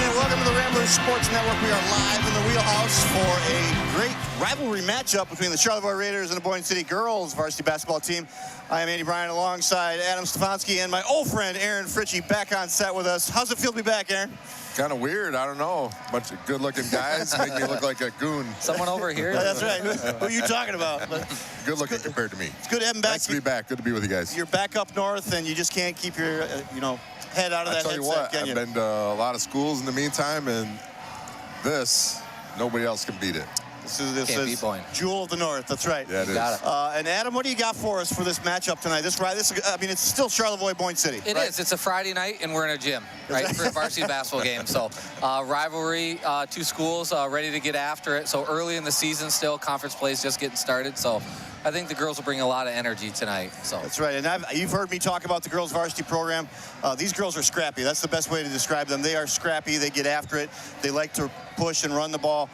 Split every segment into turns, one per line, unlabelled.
and welcome to the Ramblers Sports Network. We are live in the wheelhouse for a great rivalry matchup between the Charlevoix Raiders and the Boyne City girls varsity basketball team. I am Andy Bryan alongside Adam Stefanski and my old friend Aaron Fritchie back on set with us. How's it feel to be back, Aaron?
Kind of weird. I don't know. Bunch of good-looking guys make me look like a goon.
Someone over here.
That's right. Who are you talking about?
Good-looking compared to me.
It's good to have him back.
Nice to be back. Good to be with you guys.
You're back up north, and you just can't keep your, head out of that headset.
I tell you what, I've been to a lot of schools in the meantime, and this, nobody else can beat it.
This is Jewel of the North. That's right.
Yeah, it is.
And Adam, what do you got for us for this matchup tonight? It's still Charlevoix, Boyne City.
It is. It's a Friday night, and we're in a gym, right, for a varsity basketball game. So rivalry, two schools ready to get after it. So early in the season still, conference play is just getting started. So I think the girls will bring a lot of energy tonight. So
that's right. And you've heard me talk about the girls varsity program. These girls are scrappy. That's the best way to describe them. They are scrappy. They get after it. They like to push and run the ball.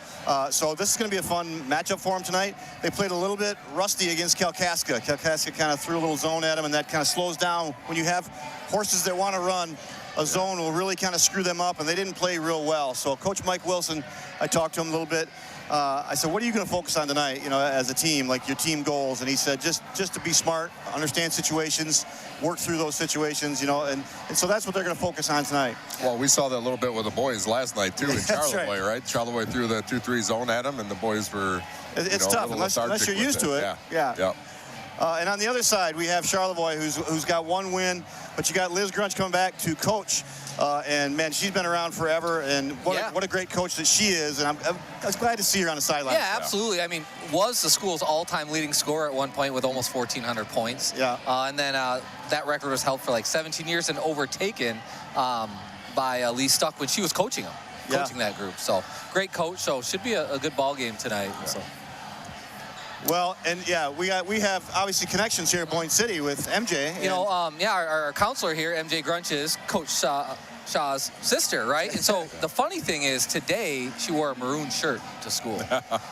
So this is going to be a fun matchup for them tonight. They played a little bit rusty against Kalkaska. Kalkaska kind of threw a little zone at them, and that kind of slows down. When you have horses that want to run, a zone will really kind of screw them up, and they didn't play real well. So Coach Mike Wilson, I talked to him a little bit. I said, what are you going to focus on tonight, as a team, like your team goals? And he said, just to be smart, understand situations, work through those situations, and so that's what they're going to focus on tonight.
Well, we saw that a little bit with the boys last night, too, in Charlevoix, right? Charlevoix threw the 2-3 zone at them, and the boys were,
it's tough, unless you're used to it. Yeah. And on the other side, we have Charlevoix, who's got one win, but you got Liz Grunch coming back to coach. And, man, she's been around forever, and what a great coach that she is. And I was glad to see her on the sideline.
Yeah, absolutely. I mean, was the school's all-time leading scorer at one point with almost 1,400 points.
Yeah.
And then that record was held for like 17 years and overtaken by Lee Stuck when she was coaching that group. So great coach. So should be a good ball game tonight. Yeah. So.
Well, and we have obviously connections here at Boyne City with MJ.
Our counselor here, MJ Grunch, is Coach Shaw's sister, right? And so the funny thing is, today she wore a maroon shirt to school.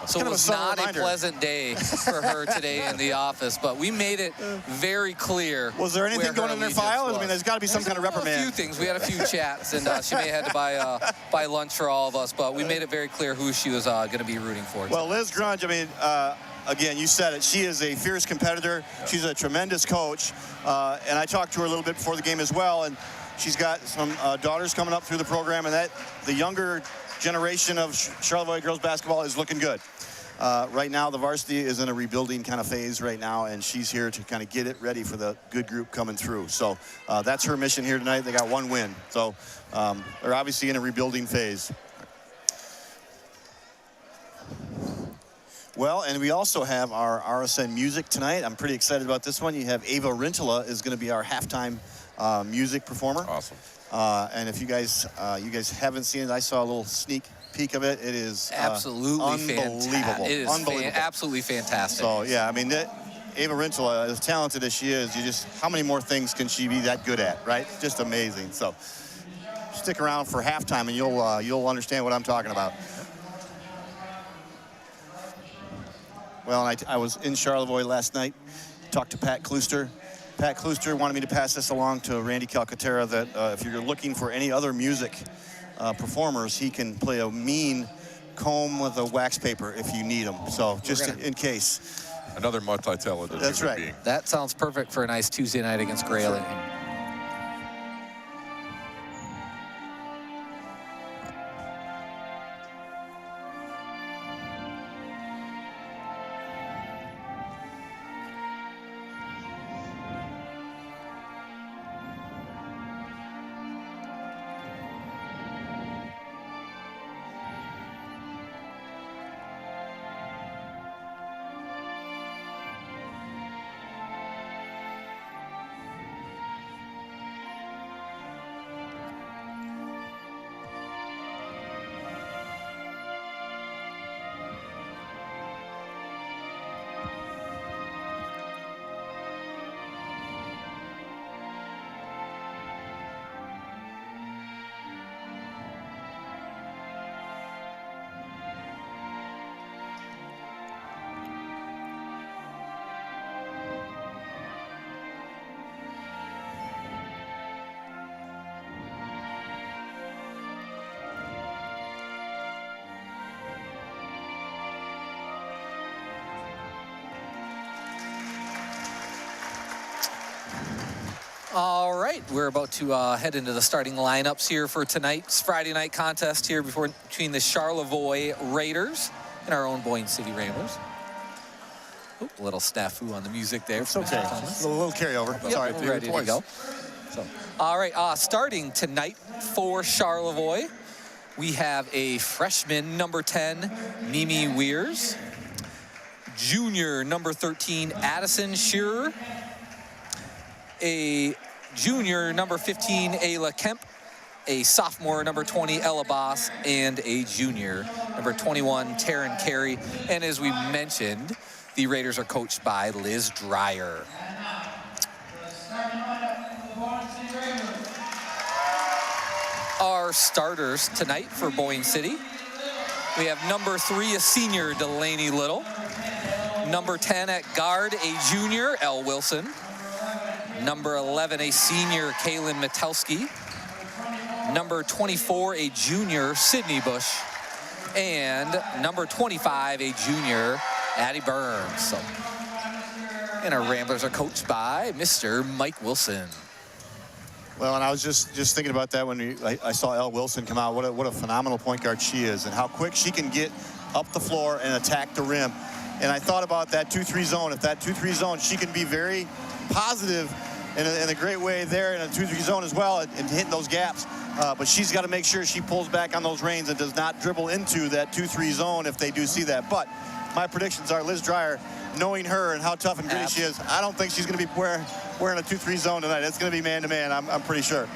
So it was not a pleasant day for her today in the office, but we made it very clear.
Was there anything going in their file? I mean, there's got to be some kind of reprimand.
A few things. We had a few chats, and she may have had to buy lunch for all of us, but we made it very clear who she was going to be rooting for.
Well, Liz Grunge, I mean, again, you said it. She is a fierce competitor. She's a tremendous coach. And I talked to her a little bit before the game as well. And she's got some daughters coming up through the program. And that the younger generation of Charlevoix girls basketball is looking good. Right now, the varsity is in a rebuilding kind of phase right now. And she's here to kind of get it ready for the good group coming through. So that's her mission here tonight. They got one win. So they're obviously in a rebuilding phase. Well, and we also have our RSN music tonight. I'm pretty excited about this one. You have Ava Rintola is going to be our halftime music performer.
Awesome.
And if you guys haven't seen it, I saw a little sneak peek of it. It is
absolutely
unbelievable.
It is absolutely fantastic.
So yeah, I mean, Ava Rintola, as talented as she is, how many more things can she be that good at, right? Just amazing. So stick around for halftime, and you'll understand what I'm talking about. Well, I was in Charlevoix last night, talked to Pat Klooster. Pat Klooster wanted me to pass this along to Randy Calcaterra that if you're looking for any other music performers, he can play a mean comb with a wax paper if you need him. So just in case.
Another multi-talented.
That's right.
Being.
That sounds perfect for a nice Tuesday night against Grayling. All right, we're about to head into the starting lineups here for tonight's Friday night contest here between the Charlevoix Raiders and our own Boyne City Ramblers. Oop, a little snafu on the music there.
It's okay. Just a little carryover.
Yep,
Sorry,
ready to go. So, all right, starting tonight for Charlevoix, we have a freshman, number 10, Mimi Weirs. Junior, number 13, Addison Shearer. A junior, number 15, Ayla Kemp. A sophomore, number 20, Ella Boss. And a junior, number 21, Taryn Carey. And as we mentioned, the Raiders are coached by Liz Dreyer. Our starters tonight for Boyne City. We have number 3, a senior, Delaney Little. Number 10 at guard, a junior, Elle Wilson. Number 11, a senior, Kaylin Metelsky. Number 24, a junior, Sydney Bush. And number 25, a junior, Addie Burns. So, and our Ramblers are coached by Mr. Mike Wilson.
Well, and I was just thinking about that when I saw Elle Wilson come out. What a phenomenal point guard she is, and how quick she can get up the floor and attack the rim. And I thought about that 2-3 zone. If that 2-3 zone, she can be very positive in a great way there in a 2-3 zone as well, and hitting those gaps. But she's got to make sure she pulls back on those reins and does not dribble into that 2-3 zone if they do see that. But my predictions are Liz Dreyer, knowing her and how tough and gritty she is, I don't think she's going to be wearing a 2-3 zone tonight. It's going to be man-to-man, I'm pretty sure.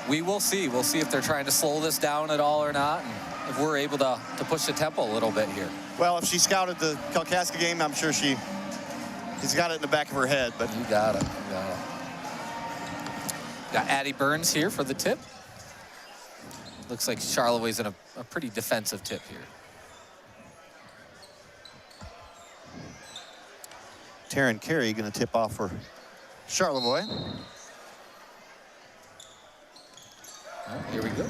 We will see. We'll see if they're trying to slow this down at all or not, and if we're able to push the tempo a little bit here.
Well, if she scouted the Kalkaska game, I'm sure she's got it in the back of her head. But
you got it. Got Addie Burns here for the tip. Looks like Charlevoix's in a pretty defensive tip here.
Taryn Carey going to tip off for Charlevoix.
Here we go.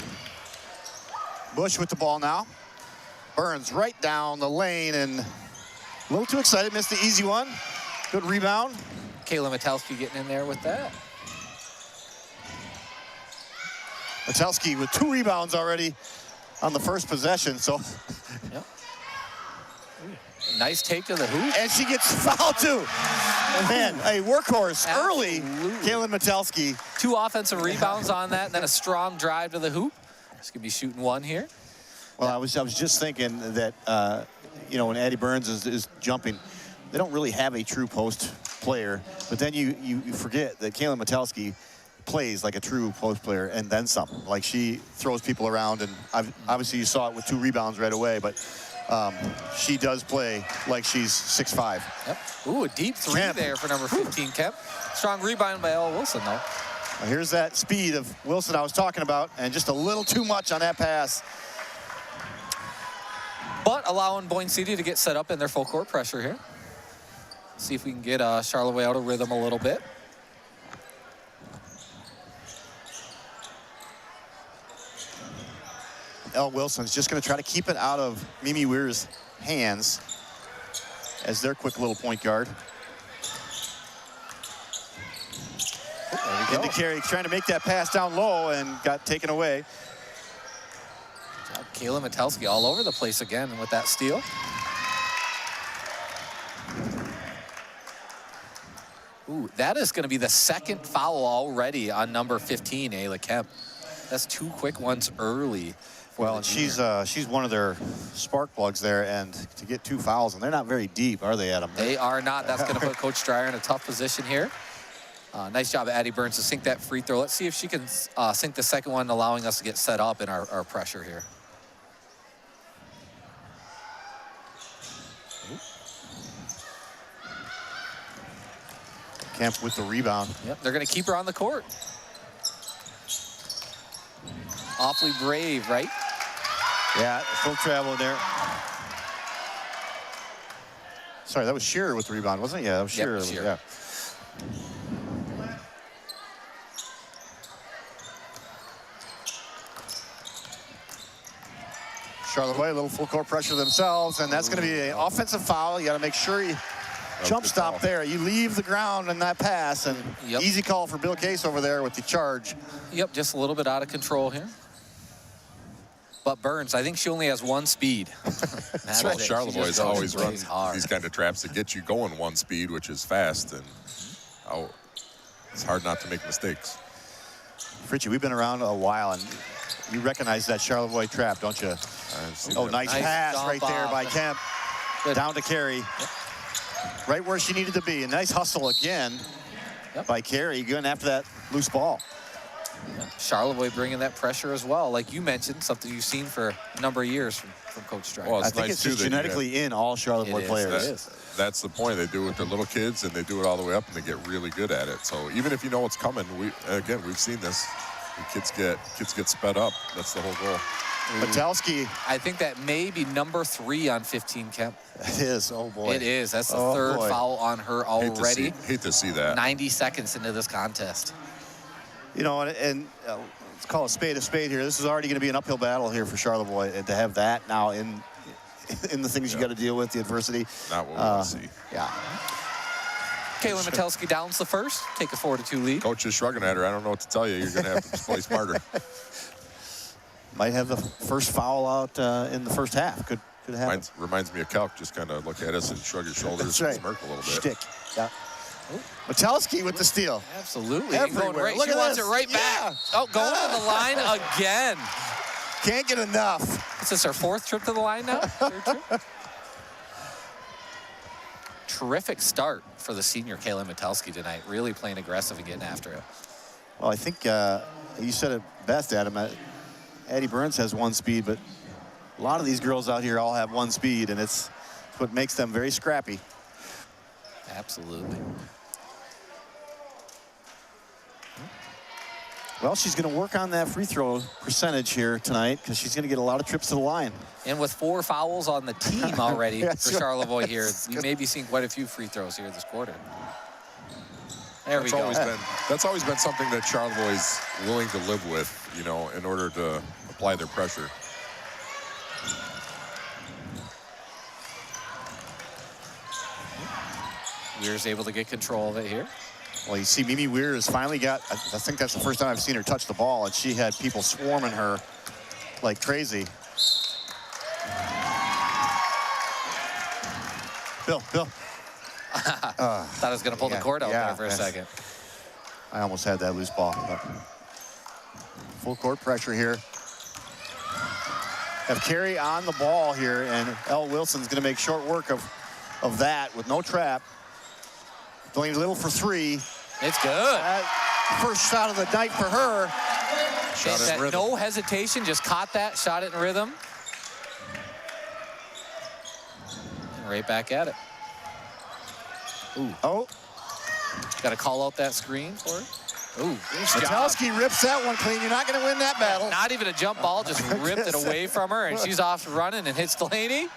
Bush with the ball now. Burns right down the lane and a little too excited. Missed the easy one. Good rebound.
Kayla Metelsky getting in there with that.
Metelsky with 2 rebounds already on the first possession. So.
Yep. Nice take to the hoop.
And she gets fouled too. Man, a workhorse
Absolutely.
Early. Kaylin Metelsky.
2 offensive rebounds on that, and then a strong drive to the hoop. She's gonna be shooting 1 here.
Well, I was just thinking that when Addie Burns is jumping, they don't really have a true post player. But then you forget that Kaylin Metelsky plays like a true post player and then some. Like, she throws people around, and obviously you saw it with 2 rebounds right away, but she does play like she's 6'5".
Yep. Ooh, a deep 3 there for number 15, Kemp. Strong rebound by Elle Wilson, though.
Well, here's that speed of Wilson I was talking about, and just a little too much on that pass.
But allowing Boyne City to get set up in their full court pressure here. See if we can get Charlevoix out of rhythm a little bit.
Elle Wilson's just going to try to keep it out of Mimi Weir's hands as their quick little point guard. Into Carey, trying to make that pass down low and got taken away.
Kayla Metelsky all over the place again with that steal. Ooh, that is going to be the 2nd foul already on number 15, Ayla Kemp. That's 2 quick ones early.
Well, and she's one of their spark plugs there, and to get 2 fouls, and they're not very deep, are they, Adam?
They are not. That's going to put Coach Dreyer in a tough position here. Nice job of Addie Burns to sink that free throw. Let's see if she can sink the 2nd one, allowing us to get set up in our pressure here.
Kemp with the rebound.
Yep, they're going to keep her on the court. Awfully brave, right?
Yeah, full travel in there. Sorry, that was Shearer with the rebound, wasn't it? Yeah, that was Shearer.
Yep, Shearer.
Yeah. Charlevoix, a little full court pressure themselves, and that's going to be an offensive foul. You got to make sure jump stop there. You leave the ground in that pass, and easy call for Bill Case over there with the charge.
Yep, just a little bit out of control here. But Burns, I think she only has one speed.
Well, Charlevoix always runs these kind of traps to get you going one speed, which is fast, and it's hard not to make mistakes.
Fritchie, we've been around a while, and you recognize that Charlevoix trap, don't you? Oh, nice pass right there by Kemp. Good. Down to Carey. Yep. Right where she needed to be. A nice hustle again by Carey, going after that loose ball.
Charlevoix bringing that pressure as well. Like you mentioned, something you've seen for a number of years from Coach Strider.
Well,
I think it's just genetically in all Charlevoix players.
That's the point. They do it with their little kids, and they do it all the way up, and they get really good at it. So even if you know what's coming, we've seen this. The kids get sped up. That's the whole goal.
Metelski.
I think that may be number 3 on 15, Kemp.
It is. Oh, boy.
It is. That's the third foul on her already.
Hate to see that.
90 seconds into this contest.
You know, and let's call a spade here. This is already going to be an uphill battle here for Charlevoix, and to have that now in the things you got to deal with, the adversity.
Not what we want to see.
Yeah.
Kaylin Metelski downs the first, take a 4-2 lead.
Coach is shrugging at her. I don't know what to tell you. You're going to have to play smarter.
Might have the first foul out in the first half. Could happen.
Reminds me of Kelk. Just kind of look at us and shrug his shoulders and smirk a little bit.
Shtick. Yeah. Metelski with the steal.
Absolutely.
Everywhere.
She wants it right back. Oh, going to the line again.
Can't get enough.
Is this our 4th trip to the line now? 3rd trip? Terrific start for the senior Kaylin Metelski tonight. Really playing aggressive and getting after it.
Well, I think you said it best, Adam. Addie Burns has one speed, but a lot of these girls out here all have one speed, and it's what makes them very scrappy.
Absolutely.
Well, she's going to work on that free throw percentage here tonight because she's going to get a lot of trips to the line. And
with 4 fouls on the team already for Charlevoix here, you may be seeing quite a few free throws here this quarter. There we go.
That's always been something that Charlevoix is willing to live with, you know, in order to apply their pressure.
Weir's able to get control of it here.
Well, you see Mimi Weir has finally got, I think that's the first time I've seen her touch the ball, and she had people swarming her like crazy. Bill.
Thought I was going to pull the cord out there for a second.
I almost had that loose ball. But full court pressure here. Have Carey on the ball here, and Elle Wilson's going to make short work of that with no trap. Delaney Little for 3.
It's good.
First shot of the night for her.
Shot it in rhythm.
No hesitation, just caught that, shot it in rhythm. And right back at it. Ooh.
Oh.
Got to call out that screen for her. Ooh.
Metelski rips that one clean. You're not going to win that battle.
Not even a jump ball, just ripped it away from her, and she's off running and hits Delaney.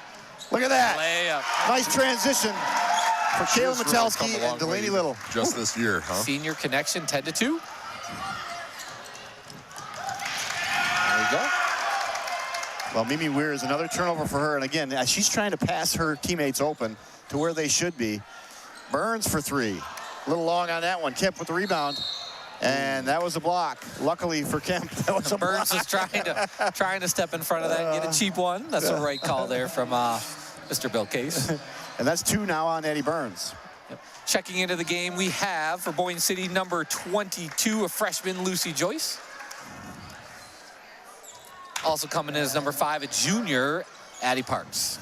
Look at that.
Layup.
Nice transition for Kaylin Metelski and Delaney Little.
Just this year, huh?
Senior connection, 10-2. There we go.
Well, Mimi Weir is another turnover for her. And again, she's trying to pass her teammates open to where they should be. Burns for 3. A little long on that one. Kemp with the rebound. And that was a block. Luckily for Kemp, that was a block.
Burns is trying to step in front of that and get a cheap one. That's the right call there from Mr. Bill Case.
And that's 2 now on Addie Burns.
Yep. Checking into the game, we have for Boyne City number 22, a freshman, Lucy Joyce. Also coming in as number 5, a junior, Addie Parks.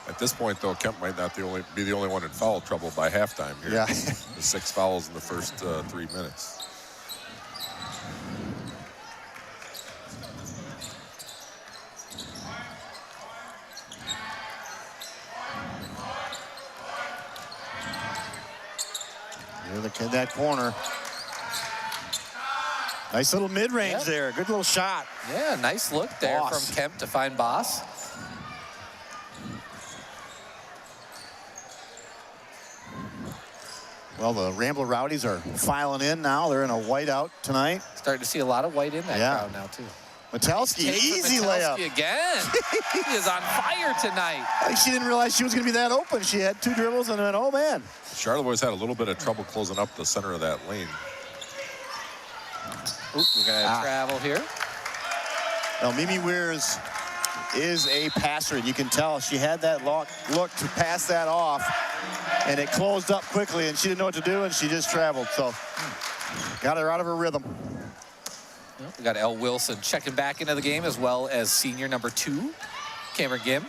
At this point, though, Kemp might not be the only one in foul trouble by halftime here.
Yeah.
The 6 fouls in the first 3 minutes.
In that corner. Nice little mid-range there. Good little shot.
Yeah, nice look there from Kemp to find Boss.
Well, the Rambler Rowdies are filing in now. They're in a whiteout tonight.
Starting to see a lot of white in that crowd now, too.
Metelsky, easy layup.
Again. He is on fire tonight.
Like she didn't realize she was going to be that open. She had 2 dribbles and then, oh, man.
Charlevoix's had a little bit of trouble closing up the center of that lane.
Oop, we're going to travel here.
Now, Mimi Weirs is a passer, and you can tell she had that look to pass that off, and it closed up quickly, and she didn't know what to do, and she just traveled. So got her out of her rhythm.
We got Elle Wilson checking back into the game, as well as senior number 2, Cameron Gim.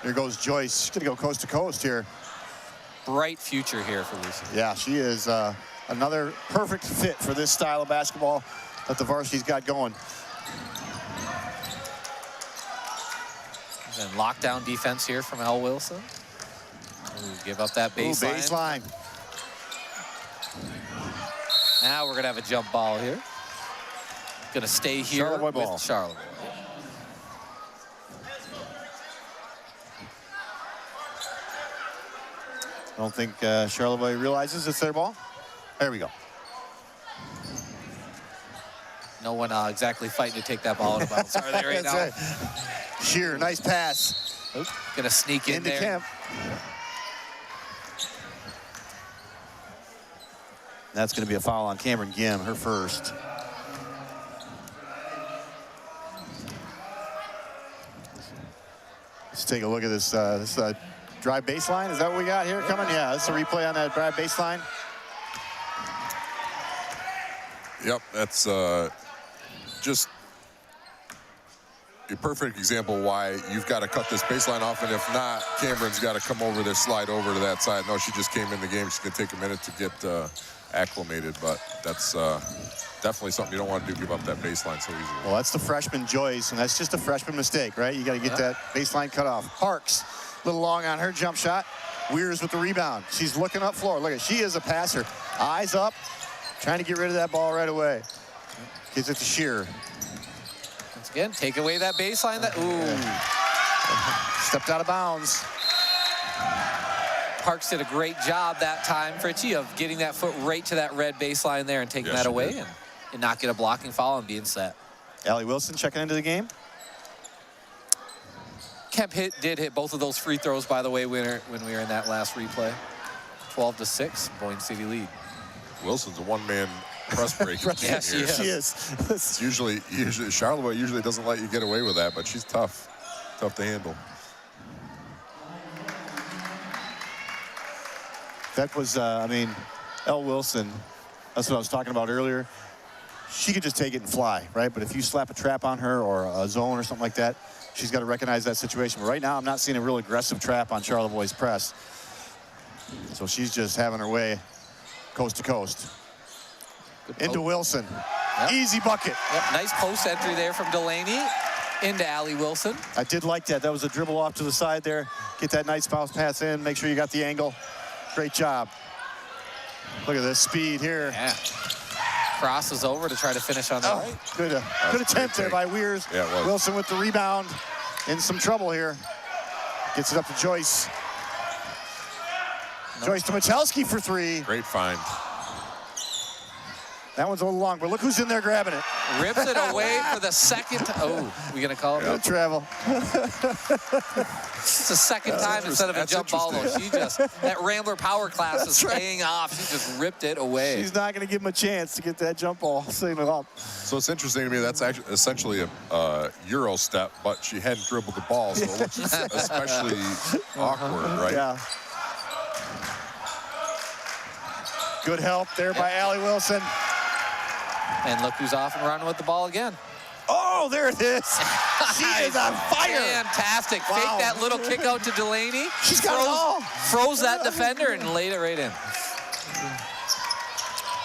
Here goes Joyce. She's going to go coast to coast here.
Bright future here for Lucy.
Yeah, she is another perfect fit for this style of basketball that the varsity's got going.
And lockdown defense here from Elle Wilson. Ooh, give up that baseline.
Baseline.
Now we're going to have a jump ball here. Going to stay here
Charlevoix
with
ball.
Charlevoix.
I don't think Charlevoix realizes it's their ball. There we go.
No one exactly fighting to take that ball out of bounds. Are they right now?
Right. Sheer, nice pass.
Going to sneak in
Into
there.
Kemp. That's going to be a foul on Cameron Gim, her first. Let's take a look at this drive baseline. Is that what we got here coming? Yeah, that's a replay on that drive baseline.
Yep, that's just a perfect example why you've got to cut this baseline off, and if not, Cameron's got to come over there, slide over to that side. No, she just came in the game. She's going to take a minute to get acclimated, but that's definitely something you don't want to do, give up that baseline so easily.
Well, that's the freshman Joyce, and that's just a freshman mistake, right? You got to get that baseline cut off. Parks, a little long on her jump shot. Weirs with the rebound. She's looking up floor. Look at, she is a passer. Eyes up, trying to get rid of that ball right away. Gives it to Shearer.
Once again, take away that baseline.
Stepped out of bounds.
Parks did a great job that time, Fritchie, of getting that foot right to that red baseline there and taking that away and not get a blocking foul and being set.
Allie Wilson checking into the game.
Kemp did hit both of those free throws, by the way, when we were in that last replay. 12-6, Boyne City lead. Wilson's
a one-man press break.
Yes,
here.
She is.
It's usually Charlevoix usually doesn't let you get away with that, but she's tough to handle.
That was, I mean, Elle Wilson, that's what I was talking about earlier. She could just take it and fly, right? But if you slap a trap on her or a zone or something like that, she's got to recognize that situation. But right now, I'm not seeing a real aggressive trap on Charlevoix's press. So she's just having her way coast to coast. Into Wilson. Yep. Easy bucket.
Yep. Nice post entry there from Delaney into Allie Wilson.
I did like that. That was a dribble off to the side there. Get that nice bounce pass in. Make sure you got the angle. Great job. Look at this speed here.
Yeah. Crosses over to try to finish on the right.
Good attempt there by Weirs.
Yeah, it was.
Wilson with the rebound. In some trouble here. Gets it up to Joyce. Joyce to Metelsky for 3.
Great find.
That one's a little long, but look who's in there grabbing it.
Rips it away for the second. We gonna call it?
Good travel.
It's the second time instead of a jump ball, though. She just, that Rambler power class is paying off. She just ripped it away.
She's not going to give him a chance to get that jump ball. Setting it up.
So it's interesting to me, that's actually essentially a Euro step, but she hadn't dribbled the ball, so it looks especially awkward, right?
Yeah. Good help there by Allie Wilson.
And look who's off and running with the ball again.
Oh, there it is. She is on fire.
Fantastic.
Wow.
Fake that little kick out to Delaney.
She's got it all.
Froze that defender and laid it right in.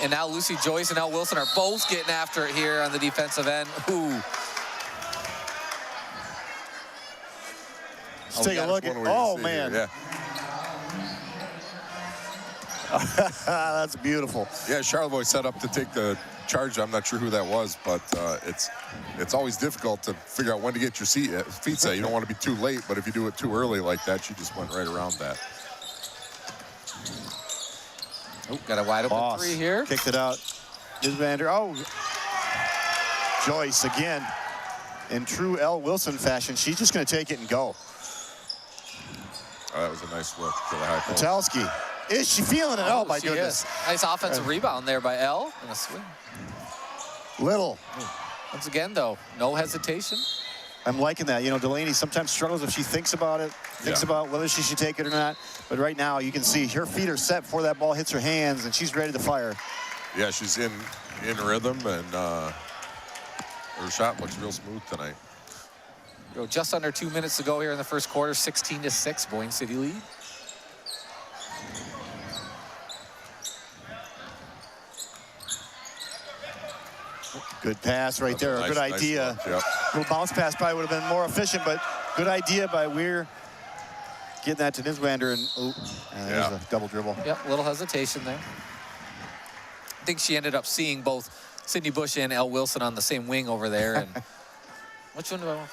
And now Lucy Joyce and Elle Wilson are both getting after it here on the defensive end. Ooh.
Let's take a look at, oh, man.
Yeah.
That's beautiful.
Yeah, Charlevoix set up to take the charge. I'm not sure who that was, but it's always difficult to figure out when to get your feet set. You don't want to be too late, but if you do it too early like that, she just went right around that.
Oh, got a wide open 3 here.
Kicked it out. Ms. Vander. Oh. Joyce again, in true L. Wilson fashion, she's just going to take it and go.
Oh, that was a nice look to the high post.
Metalski, is she feeling it? Oh, my goodness.
Is. Nice offensive rebound there by L and a swing.
Little.
Once again, though, no hesitation.
I'm liking that. You know, Delaney sometimes struggles if she thinks about it, thinks about whether she should take it or not. But right now, you can see her feet are set before that ball hits her hands, and she's ready to fire.
Yeah, she's in rhythm, and her shot looks real smooth tonight.
Just under 2 minutes to go here in the first quarter, 16-6, Boyne City lead.
Good pass right there.
Nice,
good idea.
Nice yep.
Little bounce pass probably would have been more efficient, but good idea by Weir getting that to Niswander, and there's a double dribble.
Yep, little hesitation there. I think she ended up seeing both Sydney Bush and L. Wilson on the same wing over there. And which one do I want?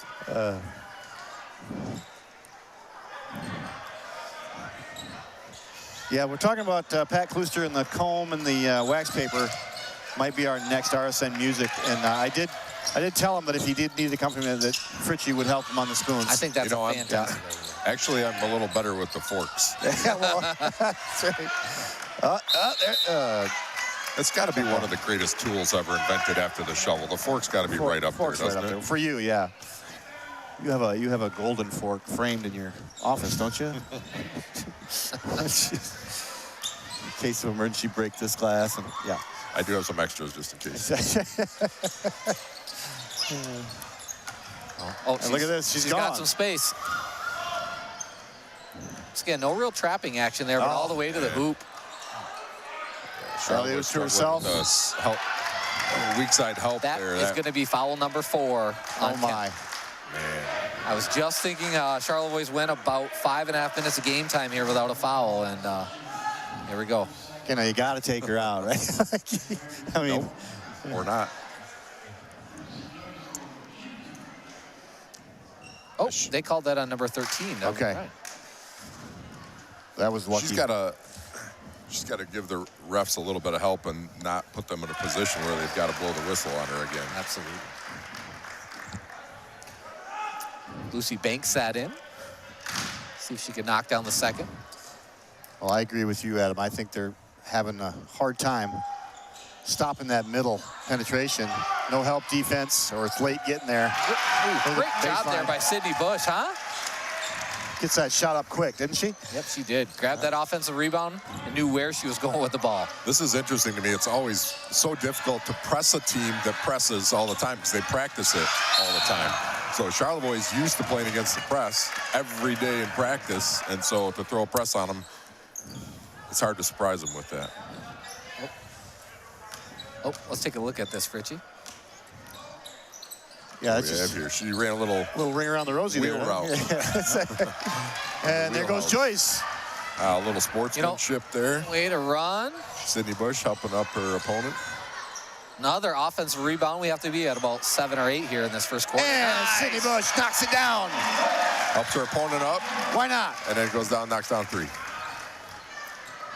Yeah, we're talking about Pat Klooster and the comb and the wax paper. Might be our next RSN music, and I did tell him that if he did need an accompaniment, that Fritchie would help him on the spoons.
I think that's fantastic.
Actually, I'm a little better with the forks.
Yeah, well, that's right.
It's got to be one of the greatest tools ever invented after the shovel. The fork's got to be right up there, doesn't it?
For you, yeah. You have a golden fork framed in your office, don't you? In case of emergency, break this glass, and yeah.
I do have some extras just in case.
And look at this, she's gone.
got some space. Again, no real trapping action there, but all the way to the hoop.
Charlie was to herself.
Weak side help
that
there.
That is going to be foul number 4.
Oh, my.
Man.
I was just thinking Charlevoix went about 5.5 minutes of game time here without a foul, and here we go.
You know, you got to take her out, right? I mean,
nope. Or not.
Oh, they called that on number 13.
Okay. Right. That was lucky.
She's got to give the refs a little bit of help and not put them in a position where they've got to blow the whistle on her again.
Absolutely. Lucy banks that in. See if she can knock down the second.
Well, I agree with you, Adam. I think they're having a hard time stopping that middle penetration. No help defense, or it's late getting there.
Great job there by Sydney Bush, huh?
Gets that shot up quick, didn't she?
Yep, she did. Grabbed that offensive rebound and knew where she was going with the ball.
This is interesting to me. It's always so difficult to press a team that presses all the time because they practice it all the time. So Charlevoix is used to playing against the press every day in practice, and so to throw a press on them, it's hard to surprise them with that.
Oh, let's take a look at this, Fritchie.
Yeah, that's
just here. She ran a little
ring around the rosy
wheel
there.
route.
And there goes Joyce.
A little sportsmanship there.
Way to run.
Sydney Bush helping up her opponent.
Another offensive rebound. We have to be at about 7 or 8 here in this first quarter.
And nice. Sydney Bush knocks it down.
Helps her opponent up.
Why not?
And then goes down, knocks down 3.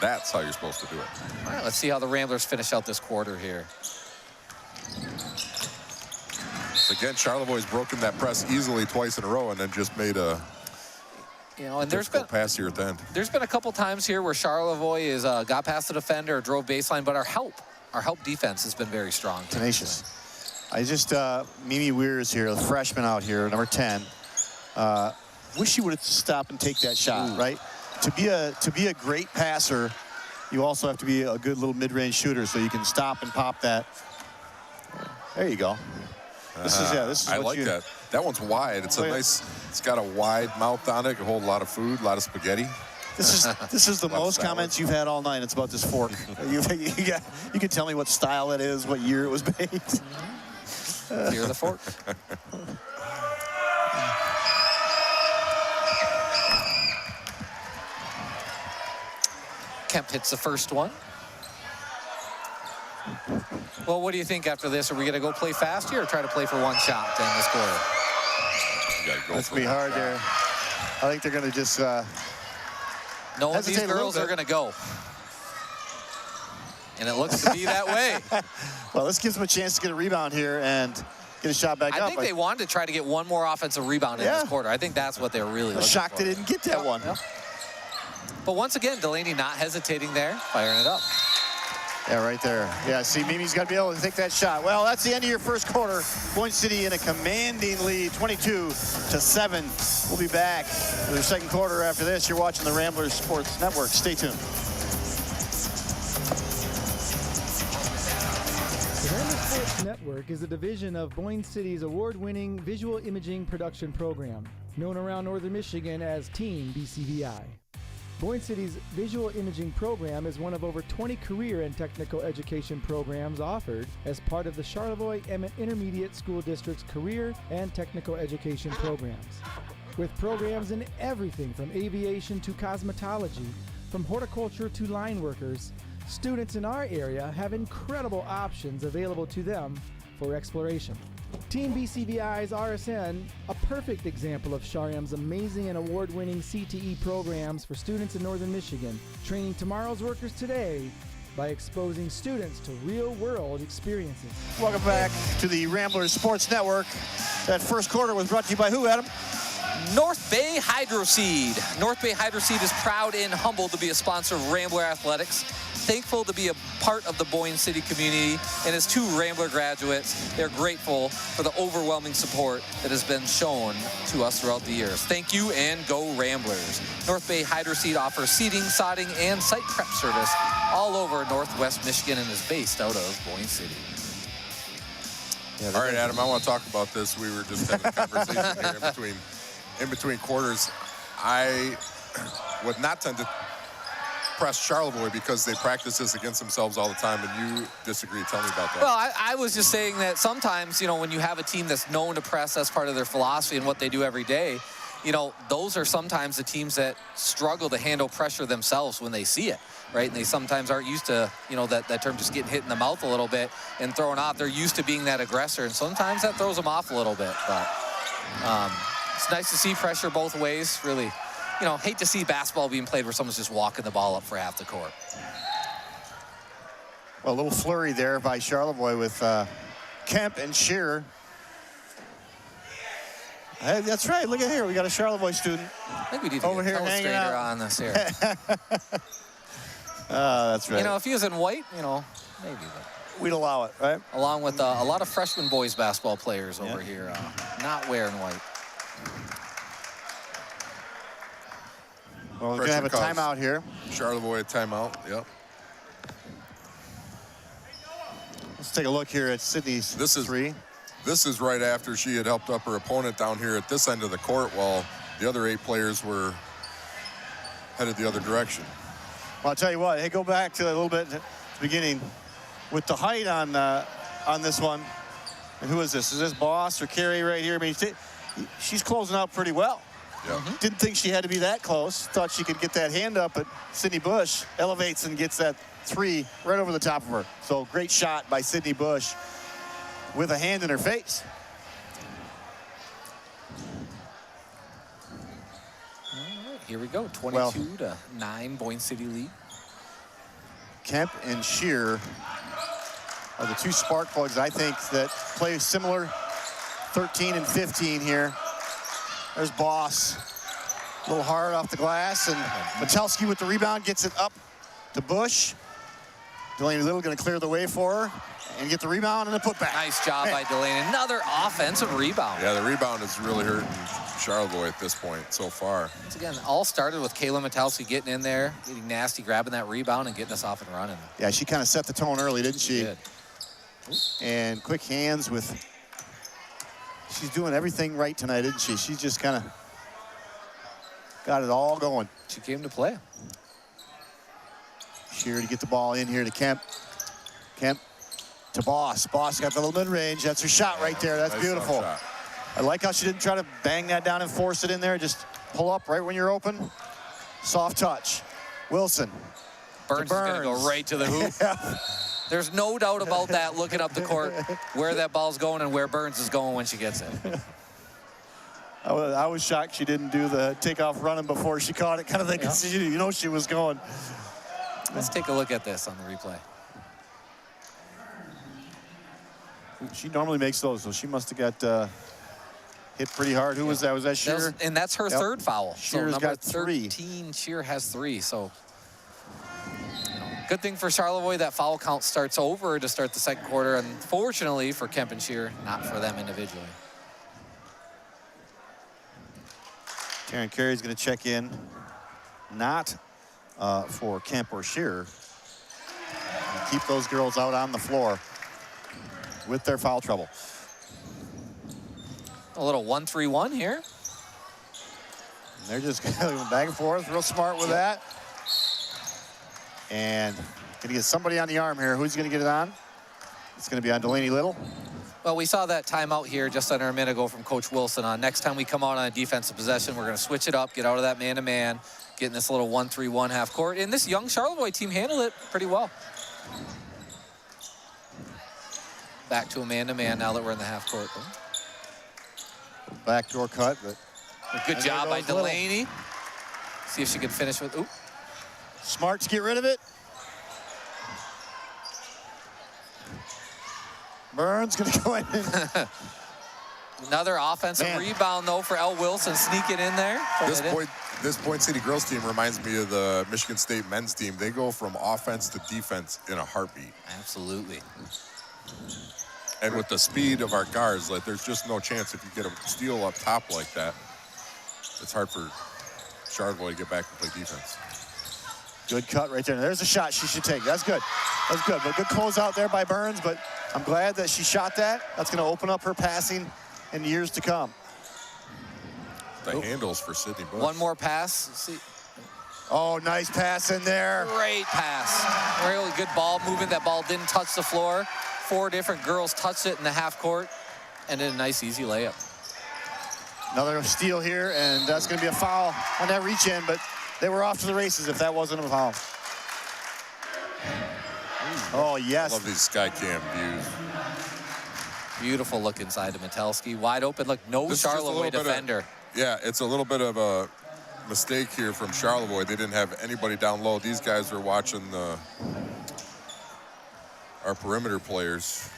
That's how you're supposed to do it.
All right, let's see how the Ramblers finish out this quarter here.
Again, Charlevoix has broken that press easily twice in a row and then just made a
and there's been
pass here at the end.
There's been a couple times here where Charlevoix is got past the defender or drove baseline, but our help defense has been very strong.
Tenacious. I just Mimi Weir is here, the freshman out here, number 10. Wish she would have stopped and take that shot.
Ooh.
Right? To be a great passer, you also have to be a good little mid-range shooter, so you can stop and pop that. There you go. This is
I like that. That one's wide. It's it's got a wide mouth on it. It can hold a lot of food, a lot of spaghetti.
This is the most comments you've had all night. It's about this fork. you can tell me what style it is, what year it was made.
Here's the fork. Kemp hits the first one. Well, what do you think after this? Are we going to go play fast here or try to play for one shot to end this quarter?
That's be hard there. I think they're going to just
knowing these girls are going to go. And it looks to be that way.
Well, this gives them a chance to get a rebound here, and get a shot back up.
I think they wanted to try to get one more offensive rebound in this quarter. I think that's what they were really looking for.
Shocked they didn't get that one.
Yep. But once again, Delaney not hesitating there, firing it up.
Yeah, right there. Yeah, see, Mimi's got to be able to take that shot. Well, that's the end of your first quarter. Boyne City in a commanding lead, 22-7. We'll be back with our second quarter after this. You're watching the Ramblers Sports Network. Stay tuned.
The Ramblers Sports Network is a division of Boyne City's award-winning visual imaging production program, known around northern Michigan as Team BCVI. Boyne City's visual imaging program is one of over 20 career and technical education programs offered as part of the Charlevoix Intermediate School District's career and technical education programs. With programs in everything from aviation to cosmetology, from horticulture to line workers, students in our area have incredible options available to them for exploration. Team BCVI's RSN, a perfect example of Char-M's amazing and award-winning CTE programs for students in northern Michigan, training tomorrow's workers today by exposing students to real-world experiences.
Welcome back to the Ramblers Sports Network. That first quarter was brought to you by who, Adam?
North Bay Hydroseed. North Bay Hydroseed is proud and humbled to be a sponsor of Rambler Athletics. Thankful to be a part of the Boyne City community, and as two Rambler graduates, they're grateful for the overwhelming support that has been shown to us throughout the years. Thank you, and go Ramblers. North Bay Hydroseed offers seeding, sodding, and site prep service all over Northwest Michigan and is based out of Boyne City.
Yeah, all right, Adam, I want to talk about this. We were just having a conversation here in between quarters. I would not tend to press Charlevoix because they practice this against themselves all the time, and you disagree. Tell me about that.
Well, I was just saying that sometimes, when you have a team that's known to press, that's part of their philosophy and what they do every day, those are sometimes the teams that struggle to handle pressure themselves when they see it, right? And they sometimes aren't used to, that term just getting hit in the mouth a little bit and thrown off. They're used to being that aggressor, and sometimes that throws them off a little bit. But it's nice to see pressure both ways, really. Hate to see basketball being played where someone's just walking the ball up for half the court.
Well, a little flurry there by Charlevoix with Kemp and Shearer. Hey, that's right. Look at here. We got a Charlevoix student.
I think we need to
over
get
here
an
hanging
illustrator
out
on this here.
That's right.
If he was in white, maybe. But
we'd allow it, right?
Along with a lot of freshman boys basketball players over here not wearing white.
Well, we're going to have a timeout here.
Charlevoix timeout, yep.
Let's take a look here at Sydney's three.
This is right after she had helped up her opponent down here at this end of the court while the other 8 players were headed the other direction.
Well, I'll tell you what. Hey, go back to a little bit at the beginning with the height on this one. And who is this? Is this Boss or Carey right here? I mean, she's closing out pretty well.
Yeah.
Didn't think she had to be that close. Thought she could get that hand up, but Sydney Bush elevates and gets that 3 right over the top of her. So great shot by Sydney Bush with a hand in her face.
All right, here we go. 22-9, Boyne City lead.
Kemp and Shearer are the 2 spark plugs, I think, that play similar. 13 and 15 here. There's Boss. A little hard off the glass, and Matelski with the rebound gets it up to Bush. Delaney Little going to clear the way for her and get the rebound and the putback.
Nice job by Delaney. Another offensive rebound.
Yeah, the rebound is really hurting Charlevoix at this point so far.
Once again, all started with Kayla Matelski getting in there, getting nasty, grabbing that rebound, and getting us off and running.
Yeah, she kind of set the tone early, didn't she?
She did.
And quick hands with... She's doing everything right tonight, isn't she? She's just kind of got it all going.
She came to play.
Shearer to get the ball in here to Kemp. Kemp to Boss. Boss got the little mid-range. That's her shot right there. That's nice, beautiful. I like how she didn't try to bang that down and force it in there. Just pull up right when you're open. Soft touch. Wilson.
Burns is going to go right to the hoop. Yeah. There's no doubt about that, looking up the court, where that ball's going and where Burns is going when she gets it.
I was shocked she didn't do the takeoff running before she caught it, kind of thing. Yeah. She was going.
Let's take a look at this on the replay.
She normally makes those, so she must have got hit pretty hard. Who was that? Was that Shearer?
And that's her third foul.
Shearer's
so number
got 3.
13, Shearer has 3. So good thing for Charlevoix, that foul count starts over to start the second quarter. Unfortunately for Kemp and Shearer, not for them individually.
Taryn Carey's going to check in, not for Kemp or Shearer. And keep those girls out on the floor with their foul trouble.
A little 1-3-1 here.
And they're just going back and forth, real smart with that. And going to get somebody on the arm here. Who's going to get it on? It's going to be on Delaney Little.
Well, we saw that timeout here just under a minute ago from Coach Wilson on next time we come out on a defensive possession, we're going to switch it up, get out of that man-to-man, get in this little 1-3-1 half court. And this young Charlevoix team handled it pretty well. Back to a man-to-man now that we're in the half court.
Backdoor cut, but
good job by Delaney. See if she can finish with, oop.
Smart to get rid of it. Burns going to go in.
Another offensive rebound, though, for Elle Wilson, sneaking in there.
This Boyne City girls team reminds me of the Michigan State men's team. They go from offense to defense in a heartbeat.
Absolutely.
And with the speed of our guards, like, there's just no chance if you get a steal up top like that. It's hard for Charlevoix to get back and play defense.
Good cut right there. There's a shot she should take. That's good. That's good. But good close out there by Burns. But I'm glad that she shot that. That's going to open up her passing in years to come.
The handles for Sydney Bush.
One more pass. See.
Oh, nice pass in there.
Great pass. Really good ball movement. That ball didn't touch the floor. 4 different girls touched it in the half court. And then a nice, easy layup.
Another steal here, and that's going to be a foul on that reach in, but they were off to the races if that wasn't a foul. Oh, yes.
I love these sky cam views.
Beautiful look inside to Metelsky. Wide open look. No Charlevoix defender.
Yeah, it's a little bit of a mistake here from Charlevoix. They didn't have anybody down low. These guys are watching our perimeter players.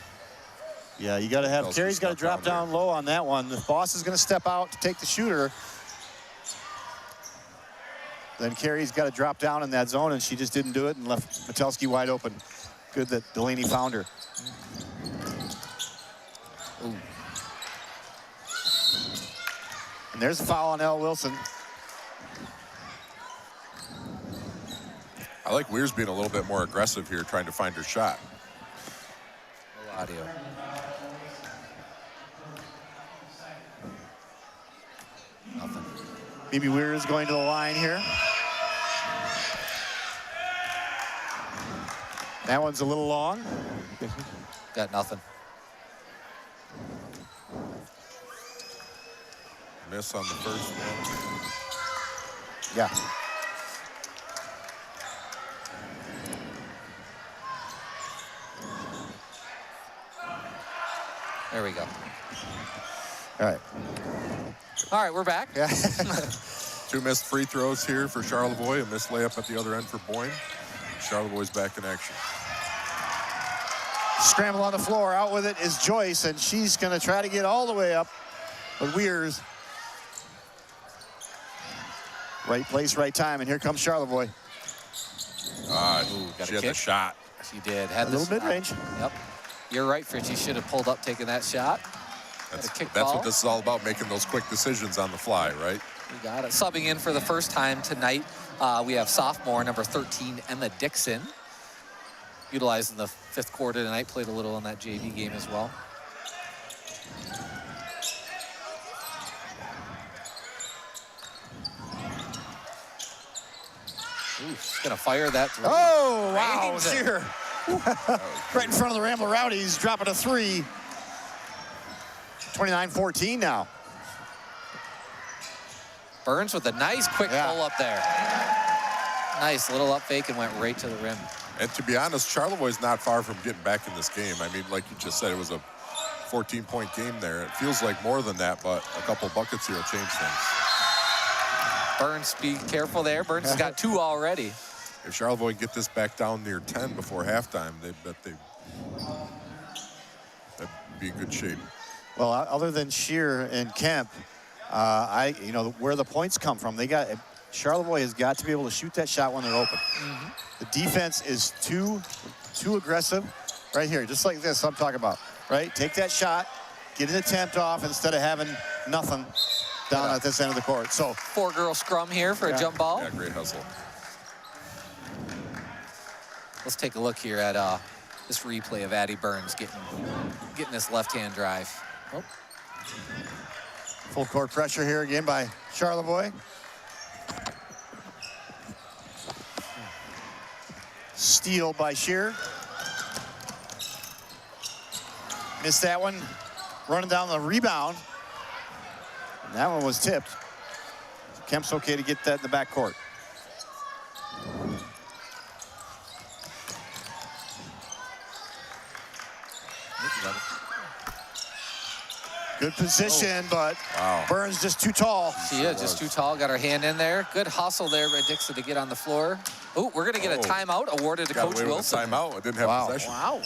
Yeah, you got to have, Carey's got to drop down low on that one. The boss is going to step out to take the shooter. Then Carey's got to drop down in that zone, and she just didn't do it and left Metelsky wide open. Good that Delaney found her.
Ooh.
And there's a foul on Elle Wilson.
I like Weir's being a little bit more aggressive here, trying to find her shot.
No audio. Nothing.
Mimi Weir is going to the line here. That one's a little long.
Got nothing.
Miss on the first one.
Yeah.
There we go.
All right.
All right, we're back.
Yeah.
2 missed free throws here for Charlevoix. A missed layup at the other end for Boyne. Charlevoix's back in action.
Scramble on the floor. Out with it is Joyce, and she's going to try to get all the way up. But Weir's right place, right time, and here comes Charlevoix.
She had the shot.
She did. Had
a little mid-range.
Yep. You're right, Fritchie. Should have pulled up, taking that shot.
That's what this is all about, making those quick decisions on the fly, right?
We got it. Subbing in for the first time tonight, we have sophomore number 13, Emma Dixon. Utilized in the 5th quarter tonight, played a little in that JV game as well. Ooh, she's gonna fire that three.
Oh, wow, here. Right in front of the Ramble Rowdies, dropping a 3. 29-14 now.
Burns with a nice quick pull up there. Nice little up fake and went right to the rim.
And to be honest, Charlevoix is not far from getting back in this game. I mean, like you just said, it was a 14-point game there. It feels like more than that, but a couple buckets here will change things.
Burns, be careful there. Burns has got 2 already.
If Charlevoix get this back down near 10 before halftime, be in good shape.
Well, other than Shear and Kemp, where the points come from, Charlevoix has got to be able to shoot that shot when they're open. The defense is too aggressive. Right here, just like this I'm talking about, right? Take that shot, get an attempt off instead of having nothing down at this end of the court. So
4-girl scrum here for a jump ball.
Yeah, great hustle.
Let's take a look here at this replay of Addie Burns getting this left-hand drive. Oh.
Full court pressure here again by Charlevoix. Steal by Shear. Missed that one. Running down the rebound. And that one was tipped. Kemp's okay to get that in the backcourt. Good position, but Burns just too tall.
She is just too tall. Got her hand in there. Good hustle there by Dixon to get on the floor. Oh, we're going to get a timeout awarded to Coach Wilson.
Timeout. I didn't have possession.
Wow.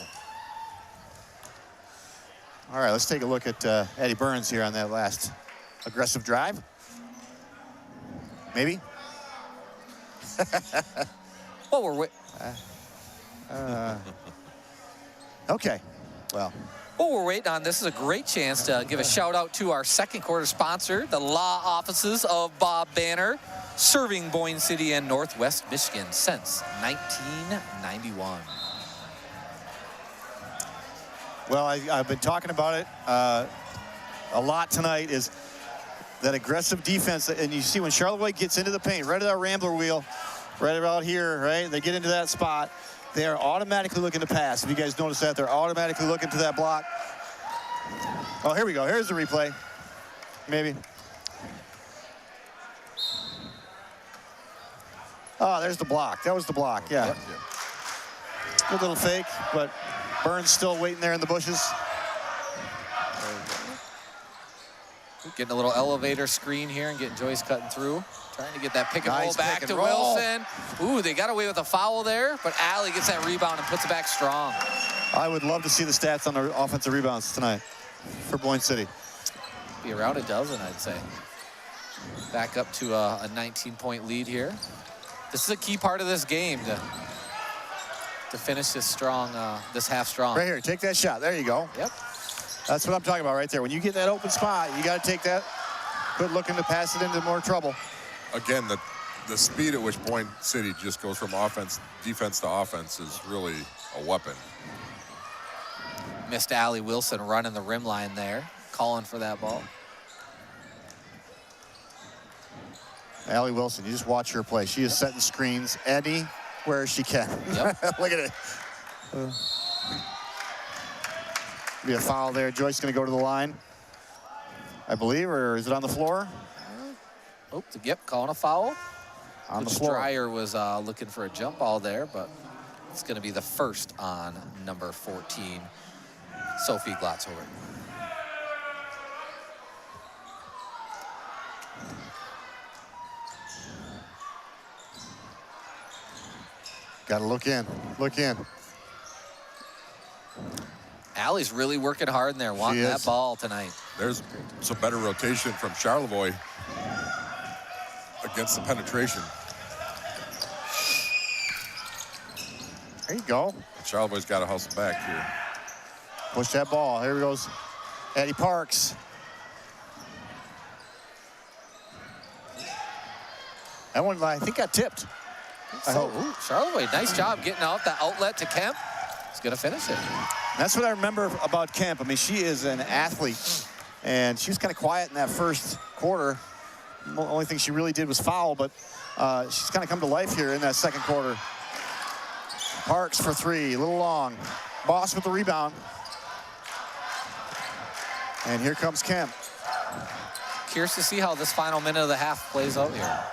All right, let's take a look at Addie Burns here on that last aggressive drive. Maybe.
Well, we're
okay. Well.
What we're waiting on, this is a great chance to give a shout out to our second quarter sponsor, the law offices of Bob Banner, serving Boyne City and Northwest Michigan since 1991.
Well, I've been talking about it a lot tonight, is that aggressive defense. And you see when Charlevoix gets into the paint, right at our Rambler wheel, right about here, right? They get into that spot. They are automatically looking to pass. If you guys notice that, they're automatically looking to that block. Oh, here we go. Here's the replay. Maybe. Oh, there's the block. That was the block, yeah.
Yep.
Good little fake, but Burns still waiting there in the bushes.
Getting a little elevator screen here and getting Joyce cutting through. Trying to get that pick and roll
Nice
back
pick
to
and roll.
Wilson. Ooh, they got away with a foul there, but Allie gets that rebound and puts it back strong.
I would love to see the stats on the offensive rebounds tonight for Boyne City.
Be around a dozen, I'd say. Back up to a 19-point lead here. This is a key part of this game to finish this strong, this half strong.
Right here, take that shot. There you go.
Yep.
That's what I'm talking about right there. When you get that open spot, you got to take that. Quit looking to pass it into more trouble.
Again, the speed at which Boyne City just goes from defense to offense is really a weapon.
Missed Allie Wilson running the rim line there, calling for that ball.
Allie Wilson, you just watch her play. She is setting screens anywhere she can.
Yep.
Look at it. Be a foul there. Joyce going to go to the line, I believe, or is it on the floor?
Oh, yep, calling a foul.
On
Coach
the floor.
Dreyer was looking for a jump ball there, but it's going to be the first on number 14, Sophie Glotzhover.
Got to look in. Look in.
Allie's really working hard in there, wanting that ball tonight.
There's some better rotation from Charlevoix against the penetration.
There you go.
Charlevoix's got to hustle back here.
Push that ball. Here goes Addie Parks. That one, I think, got tipped.
Ooh, Charlevoix, nice job getting out that outlet to Kemp. He's going to finish it.
That's what I remember about Kemp. I mean, she is an athlete, and she was kind of quiet in that first quarter. The only thing she really did was foul, but she's kind of come to life here in that second quarter. Parks for three, a little long. Boss with the rebound. And here comes Kemp.
Curious to see how this final minute of the half plays out here.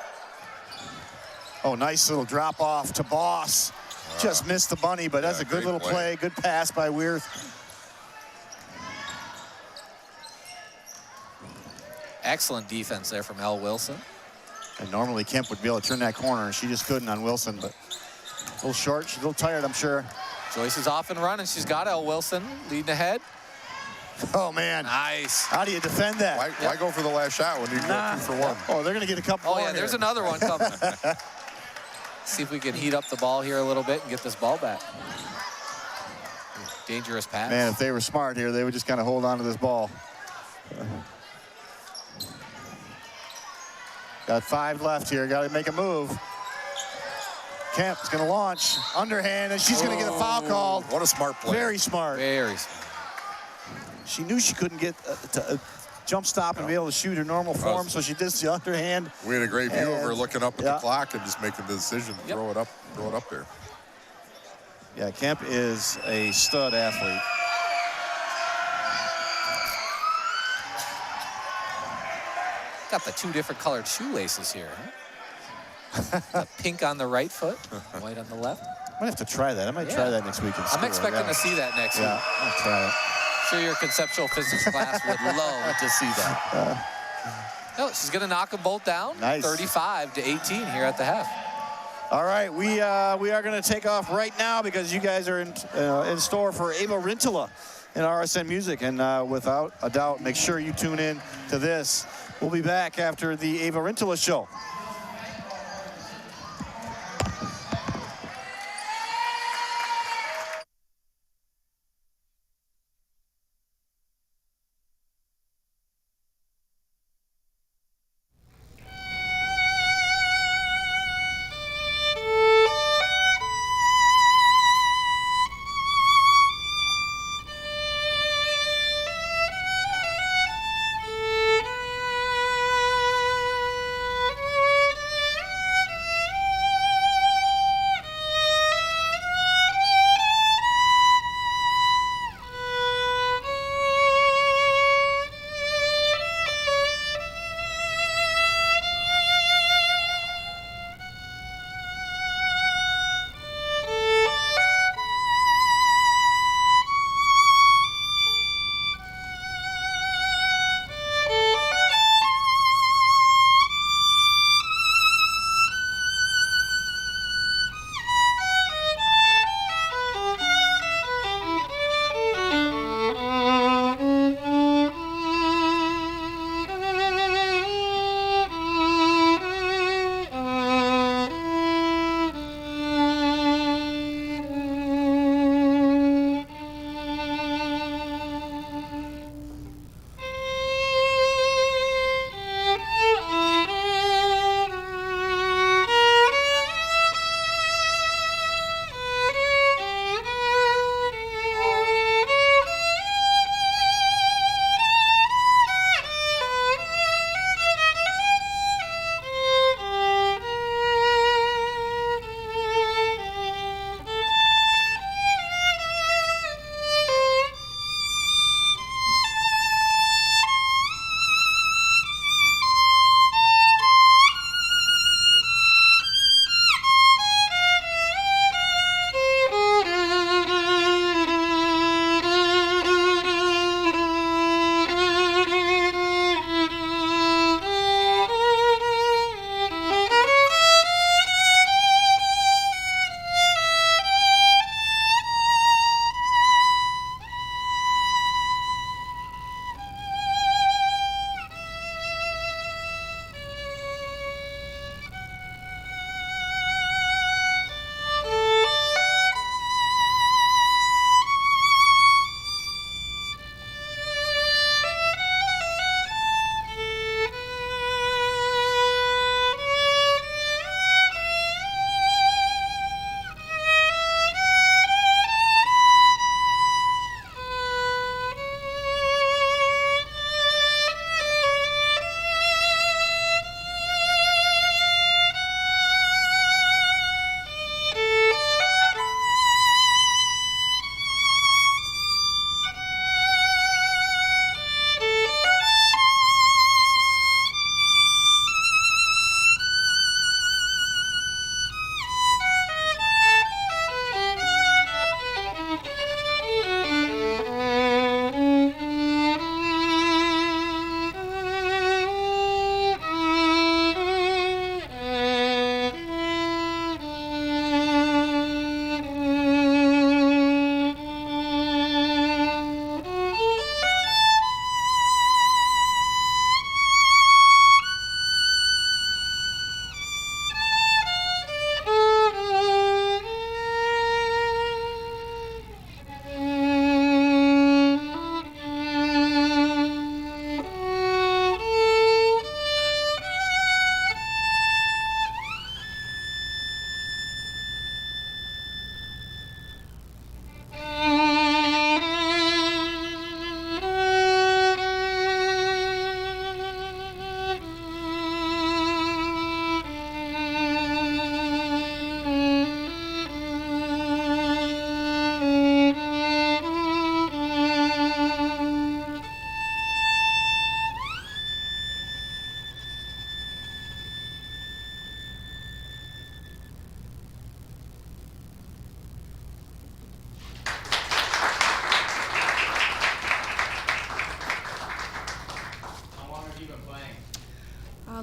Oh, nice little drop off to Boss. Just missed the bunny, but that's a good little play. Good pass by Weirth.
Excellent defense there from Elle Wilson.
And normally Kemp would be able to turn that corner, and she just couldn't on Wilson, but a little short. She's a little tired, I'm sure.
Joyce is off and running. She's got Elle Wilson leading ahead.
Oh, man.
Nice.
How do you defend that?
Why go for the last shot when you can go 2 for 1?
Oh, they're going to get a couple
Oh,
more
yeah, there's
here.
another one coming. See if we can heat up the ball here a little bit and get this ball back. Dangerous pass.
Man, if they were smart here, they would just kind of hold on to this ball. Got 5 left here. Got to make a move. Kemp's going to launch. Underhand, and she's going to get a foul called.
What a smart play.
Very smart.
Very smart.
She knew she couldn't get to jump stop and be able to shoot her normal form, so she did the underhand.
We had a great view of her looking up at
yeah.
the clock and just making the decision to throw it up there.
Yeah, Kemp is a stud athlete.
Got the 2 different colored shoelaces here. Huh? The pink on the right foot, white on the left.
I might have to try that. I might try that next week in school.
I'm expecting to see that next week.
Yeah, I'll try it.
I'm sure your conceptual physics class would love to see that. No, she's going to knock them both down.
Nice.
35-18 here at the half.
All right, we are going to take off right now because you guys are in store for Ava Rintala in RSN Music. And without a doubt, make sure you tune in to this. We'll be back after the Ava Rintala show.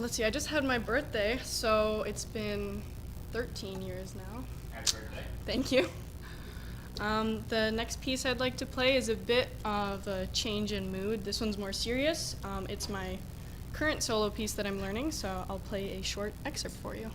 let's see, I just had my birthday, so it's been 13 years now.
Happy birthday.
Thank you. The next piece I'd like to play is a bit of a change in mood. This one's more serious. It's my current solo piece that I'm learning, so I'll play a short excerpt for you.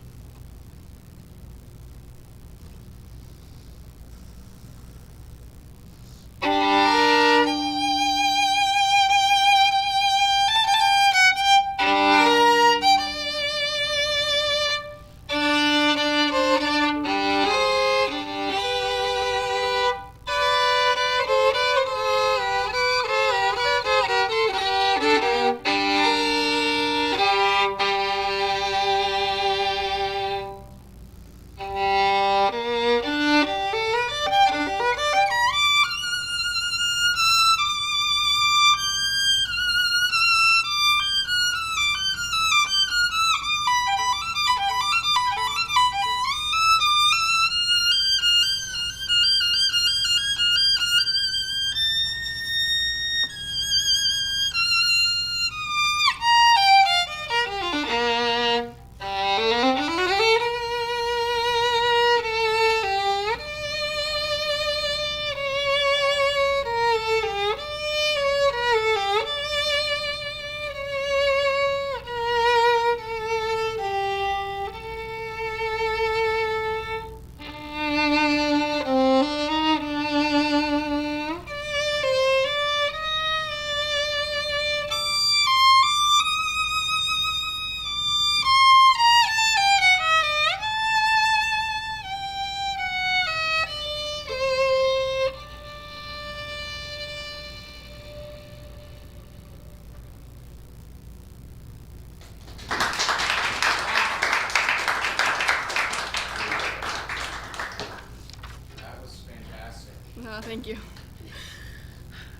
Thank you.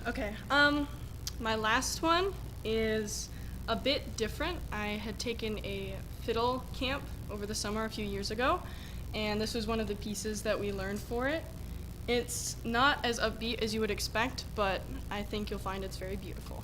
Okay, my last one is a bit different. I had taken a fiddle camp over the summer a few years ago, and this was one of the pieces that we learned for it. It's not as upbeat as you would expect, but I think you'll find it's very beautiful.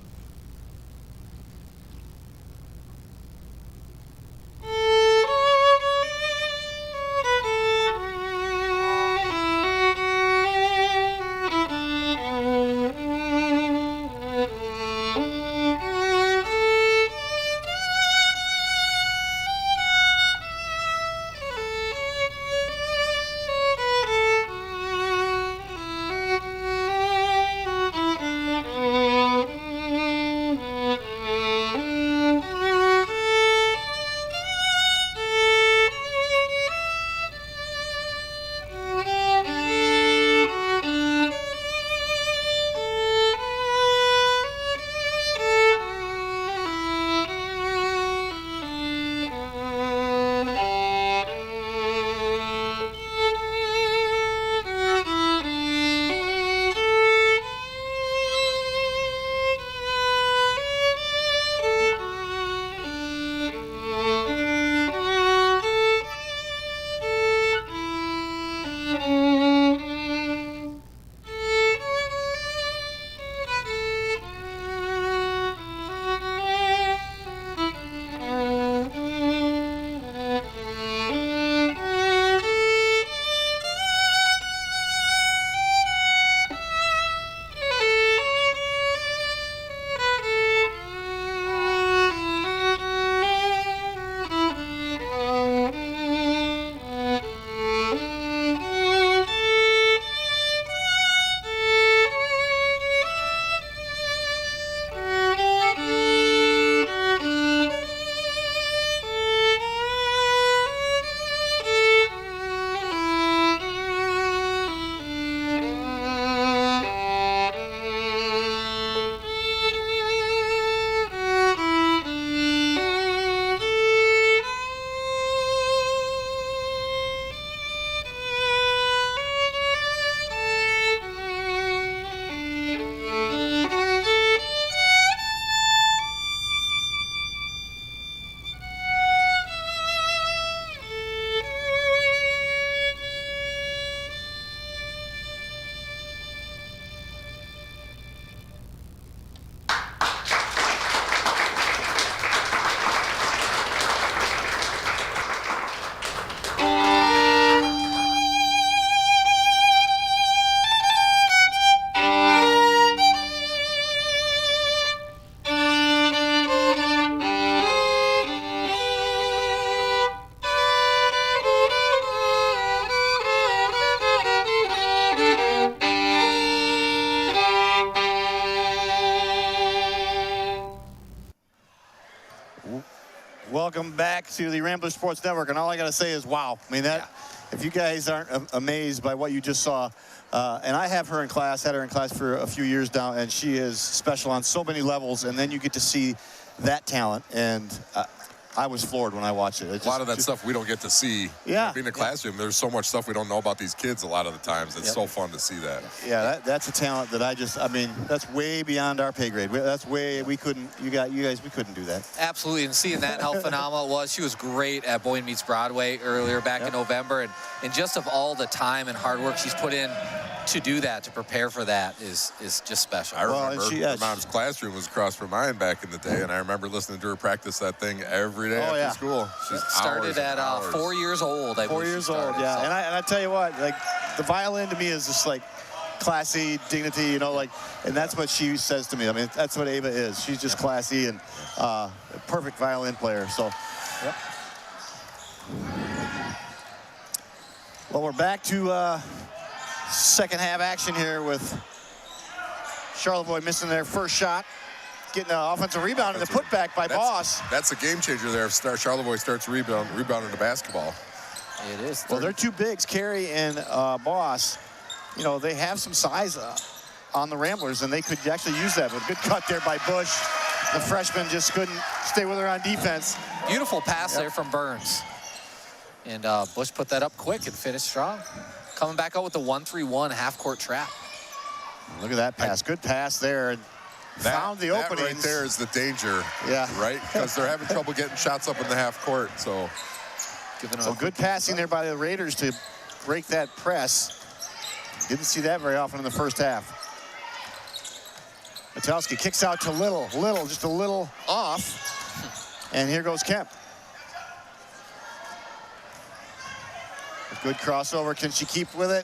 Welcome back to the Rambler Sports Network, and all I got to say is wow. I mean, if you guys aren't amazed by what you just saw, and I have her in class, had her in class for a few years now, and she is special on so many levels, and then you get to see that talent, and I was floored when I watched it.
A lot of that stuff we don't get to see.
Yeah.
Being in the classroom, there's so much stuff we don't know about these kids a lot of the times. It's so fun to see that.
Yeah, that's a talent that I mean, that's way beyond our pay grade. That's way, we couldn't do that.
Absolutely, and seeing that, how phenomenal it was. She was great at Boyne Meets Broadway earlier back in November, and just of all the time and hard work she's put in to do that, to prepare for that is just special.
I remember her mom's classroom was across from mine back in the day, and I remember listening to her practice that thing every day after school. She
started at 4 years old.
4 years old, yeah. So. And I tell you what, like, the violin to me is just like classy, dignity, you know, like, and that's what she says to me. I mean, that's what Ava is. She's just classy and a perfect violin player. So, well, we're back to second half action here with Charlevoix missing their first shot, getting an offensive rebound and the putback by Boss.
That's a game changer there. If Charlevoix starts rebounding the basketball.
It is.
Well, they're two bigs, Carey and Boss. You know, they have some size on the Ramblers, and they could actually use that. But a good cut there by Bush. The freshman just couldn't stay with her on defense.
Beautiful pass there from Burns. And Bush put that up quick and finished strong. Coming back out with the 1-3-1 half-court trap.
Look at that pass. Good pass there. And found the openings.
Right there is the danger.
Yeah.
Right? Because they're having trouble getting shots up in the half court. So,
good passing there by the Raiders to break that press. Didn't see that very often in the first half. Metelsky kicks out to Little, just a little off. And here goes Kemp. Good crossover. Can she keep with it?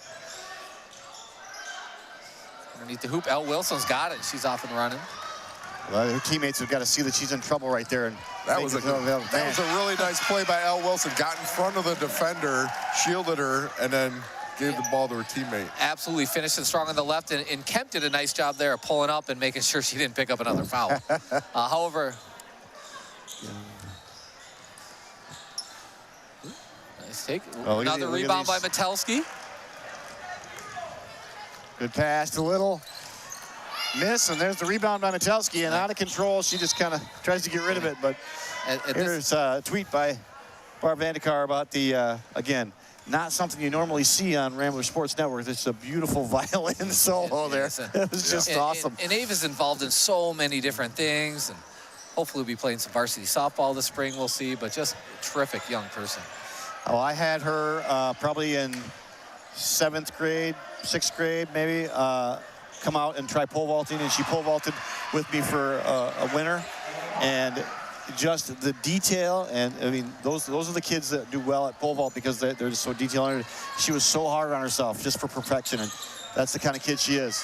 Underneath the hoop, Elle Wilson's got it. She's off and running.
Well, her teammates have got to see that she's in trouble right there. And
that was a really nice play by Elle Wilson. Got in front of the defender, shielded her, and then gave the ball to her teammate.
Absolutely, finishing strong on the left, and Kemp did a nice job there of pulling up and making sure she didn't pick up another foul. However, nice take. Another rebound by Metelsky.
Good pass to Little. Miss, and there's the rebound by Metelsky, and out of control. She just kind of tries to get rid of it, but here's a tweet by Barb Vandekar about the, again, not something you normally see on Rambler Sports Network. It's a beautiful violin solo there. It was just awesome.
And Ava's involved in so many different things, and hopefully we'll be playing some varsity softball this spring, we'll see, but just a terrific young person.
Oh, I had her probably in 7th grade, 6th grade, maybe, come out and try pole vaulting, and she pole vaulted with me for a winter. And just the detail, and I mean, those are the kids that do well at pole vault because they're just so detail-oriented. She was so hard on herself just for perfection, and that's the kind of kid she is.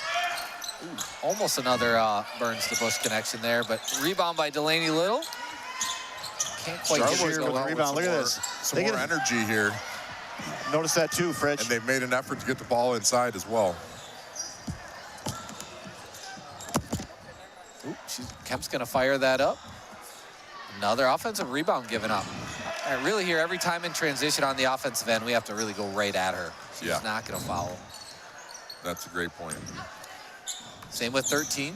Ooh, almost another Burns to Bush connection there, but rebound by Delaney Little. Can't quite get
here with the rebound. Look at this.
Some more energy here.
Notice that too, Fritch.
And they've made an effort to get the ball inside as well.
Ooh, Kemp's going to fire that up. Another offensive rebound given up. Really here, every time in transition on the offensive end, we have to really go right at her. She's not going to foul.
That's a great point.
Same with 13.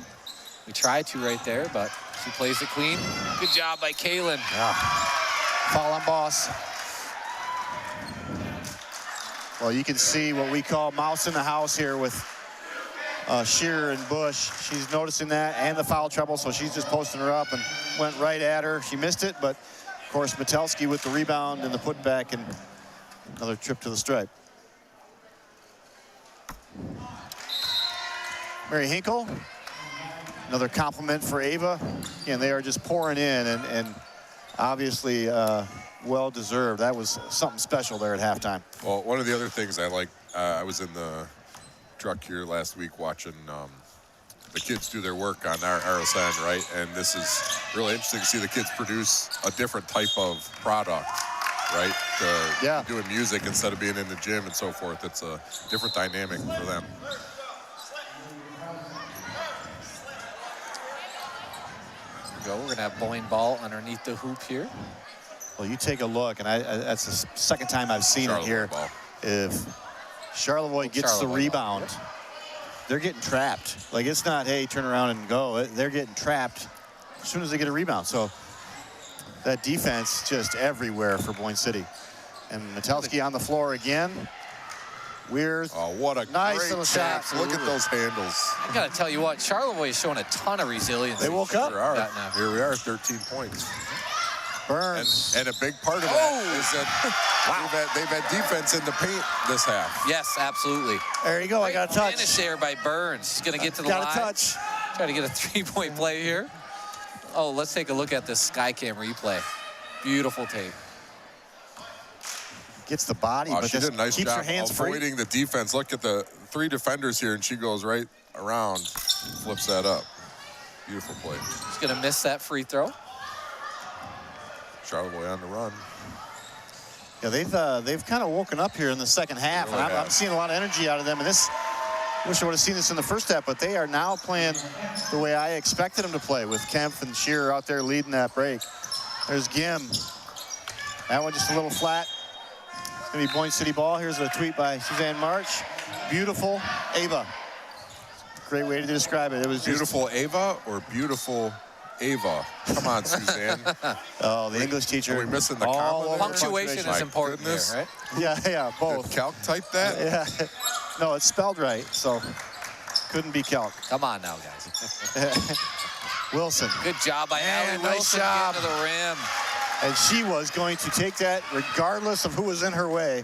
We tried to right there, but she plays it clean. Good job by Kaylin.
Yeah. Foul on Boss. Well, you can see what we call mouse in the house here with Shearer and Bush. She's noticing that and the foul trouble, so she's just posting her up and went right at her. She missed it, but of course Metelsky with the rebound and the putback and another trip to the stripe. Mary Hinkle, another compliment for Ava. And they are just pouring in and obviously well deserved. That was something special there at halftime.
Well, one of the other things I like, I was in the truck here last week watching the kids do their work on our RSN, right? And this is really interesting to see the kids produce a different type of product, right? Doing music instead of being in the gym and so forth. It's a different dynamic for them.
go. We're going to have Boyne ball underneath the hoop here.
Well, you take a look, and that's the second time I've seen it here.
Ball.
If Charlevoix gets the rebound, they're getting trapped. Like, it's not, hey, turn around and go. They're getting trapped as soon as they get a rebound. So that defense just everywhere for Boyne City. And Metelski on the floor again. Weir's.
Oh, what a
nice
great
little shot.
Look at those handles.
I got to tell you what, Charlevoix is showing a ton of resilience.
They woke up.
Here we are, 13 points.
Burns.
And a big part of that is that they've had defense in the paint this half.
Yes, absolutely.
There you go. I got a touch.
Finish there by Burns. He's going to get to the line.
Got a touch.
Try to get a three-point play here. Oh, let's take a look at this Skycam replay. Beautiful tape.
Gets the body, but
she did a nice
keeps
job
her hands free.
avoiding the defense. Look at the 3 defenders here, and she goes right around, flips that up. Beautiful play.
She's going to miss that free throw.
Charlevoix on the run.
Yeah, they've kind of woken up here in the second half,
Really
and I'm seeing a lot of energy out of them. And this, wish I would have seen this in the first half, but they are now playing the way I expected them to play, with Kempf and Shearer out there leading that break. There's Gim. That one just a little flat. It's going to be Boyne City ball. Here's a tweet by Suzanne March. Beautiful Ava. Great way to describe it. It was
beautiful Ava or beautiful Ava? Come on, Suzanne.
Oh, the English teacher.
Are we missing the comma?
Punctuation is important here, right?
Yeah, both.
Did Calc type that?
Yeah. No, it's spelled right, so couldn't be Calc.
Come on now, guys.
Wilson.
Good job by Allie Wilson
job.
getting to the rim.
And she was going to take that regardless of who was in her way.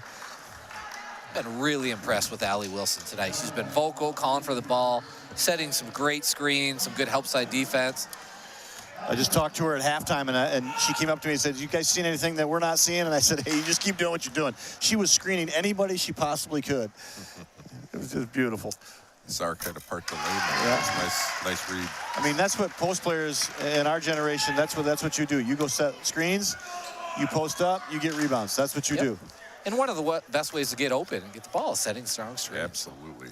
Been really impressed with Allie Wilson tonight. She's been vocal, calling for the ball, setting some great screens, some good help side defense.
I just talked to her at halftime, and she came up to me and said, you guys seen anything that we're not seeing? And I said, hey, you just keep doing what you're doing. She was screening anybody she possibly could. It was just beautiful.
Sark kind of part the lane. Yeah. Nice read.
I mean, that's what post players in our generation, that's what you do. You go set screens, you post up, you get rebounds. That's what you do.
And one of the best ways to get open and get the ball is setting strong screens.
Absolutely.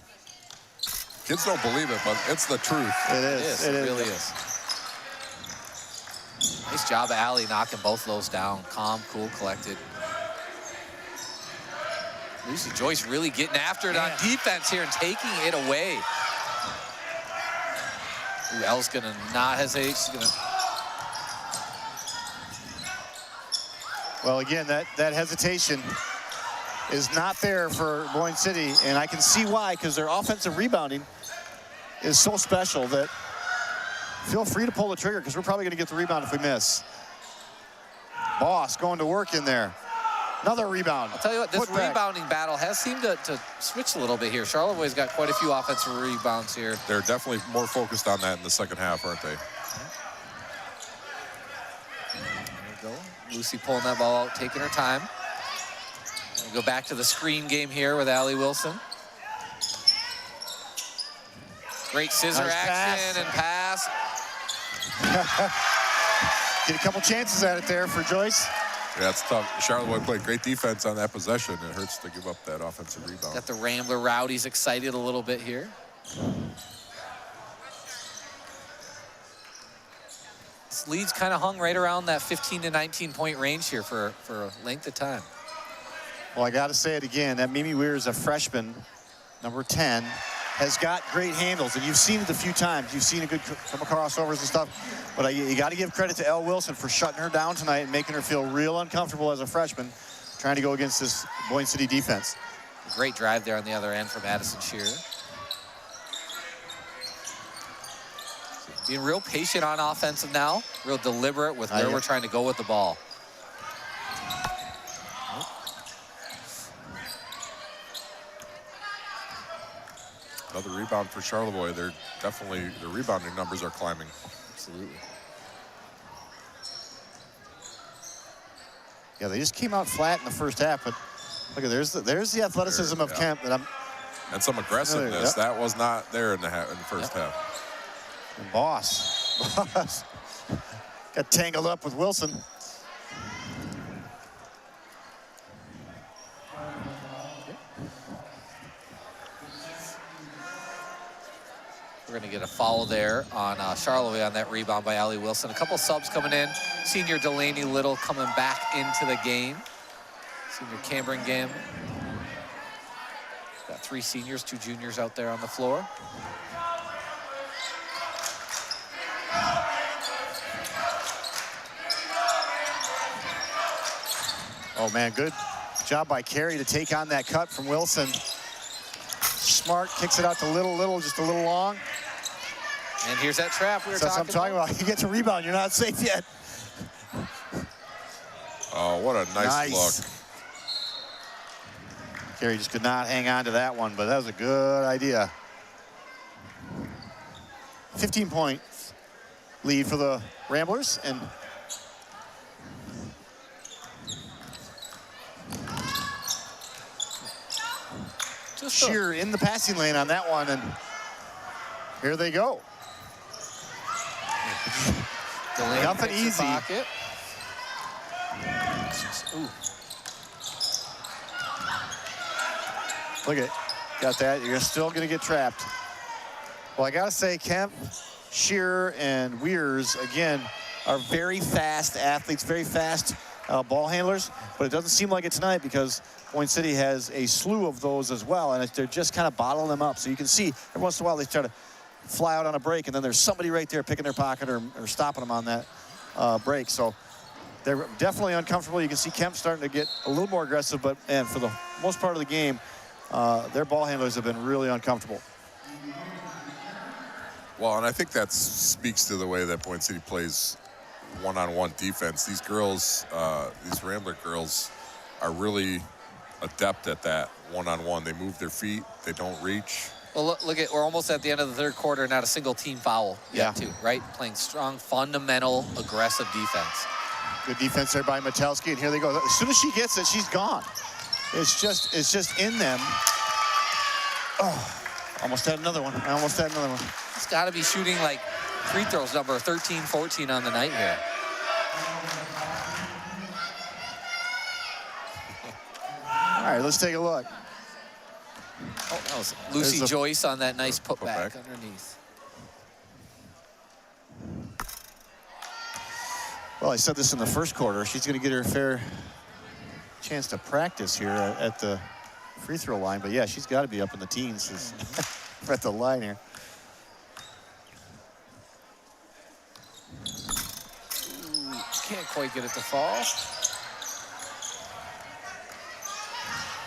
Kids don't believe it, but it's the truth.
It is.
It really is. Nice job of Allie knocking both of those down. Calm, cool, collected. Lucy Joyce really getting after it on defense here and taking it away. Ooh, Elle's gonna not hesitate. She's gonna.
Well, again, that hesitation is not there for Boyne City, and I can see why, because their offensive rebounding is so special that feel free to pull the trigger, because we're probably going to get the rebound if we miss. Boss going to work in there. Another rebound.
I'll tell you what, this rebounding battle has seemed to switch a little bit here. Charlevoix's got quite a few offensive rebounds here.
They're definitely more focused on that in the second half, aren't they?
There we go. Lucy pulling that ball out, taking her time. We go back to the screen game here with Allie Wilson. Great scissor action and pass.
Get a couple chances at it there for Joyce.
Yeah, it's tough. Charlevoix played great defense on that possession. It hurts to give up that offensive rebound.
Got the Rambler Rowdies excited a little bit here. This lead's kind of hung right around that 15 to 19 point range here for a length of time.
Well, I got to say it again. That Mimi Weir is a freshman, number 10, has got great handles, and you've seen it a few times. You've seen a good couple crossovers and stuff, but you got to give credit to Elle Wilson for shutting her down tonight and making her feel real uncomfortable as a freshman, trying to go against this Boyne City defense.
Great drive there on the other end from Addison Shearer. Being real patient on offensive now, real deliberate with where we're trying to go with the ball.
Another rebound for Charlevoix. They're definitely, the rebounding numbers are climbing.
Absolutely.
Yeah, they just came out flat in the first half, but look at there's the athleticism of Kemp that
and some aggressiveness that was not there in the first half.
And Boss got tangled up with Wilson.
We're going to get a foul there on Charlevoix on that rebound by Allie Wilson. A couple subs coming in. Senior Delaney Little coming back into the game. Senior Cameron game. Got 3 seniors, 2 juniors out there on the floor.
Oh, man, good job by Carey to take on that cut from Wilson. Smart, kicks it out to Little, just a little long.
And here's that trap we were
That's what I'm talking about. You get to rebound, you're not safe yet.
Oh, what a nice look.
Carey just could not hang on to that one, but that was a good idea. 15-point lead for the Ramblers, and Shear in the passing lane on that one, and here they go. Nothing easy.
Ooh.
Look at, got that. You're still going to get trapped. Well, I got to say, Kemp, Shearer, and Weirs, again, are very fast athletes, very fast ball handlers, but it doesn't seem like it tonight because Boyne City has a slew of those as well, and they're just kind of bottling them up. So you can see every once in a while they try to fly out on a break, and then there's somebody right there picking their pocket or stopping them on that break. So they're definitely uncomfortable. You can see Kemp starting to get a little more aggressive, but and for the most part of the game, their ball handlers have been really uncomfortable.
Well, and I think that speaks to the way that Boyne City plays one-on-one defense. These girls, these Rambler girls, are really adept at that one-on-one. They move their feet, they don't reach.
Well, look at, we're almost at the end of the third quarter, not a single team foul yet, too, right? Playing strong, fundamental, aggressive defense.
Good defense there by Matelski, and here they go. As soon as she gets it, she's gone. It's just in them. Oh, almost had another one. I almost had another one.
It's got to be shooting like free throws number 13, 14 on the night here.
All right, let's take a look.
Oh, that was Lucy Joyce on that nice putback underneath.
Well, I said this in the first quarter. She's going to get her fair chance to practice here at the free throw line. But, yeah, she's got to be up in the teens at the line here.
Ooh, can't quite get it to fall.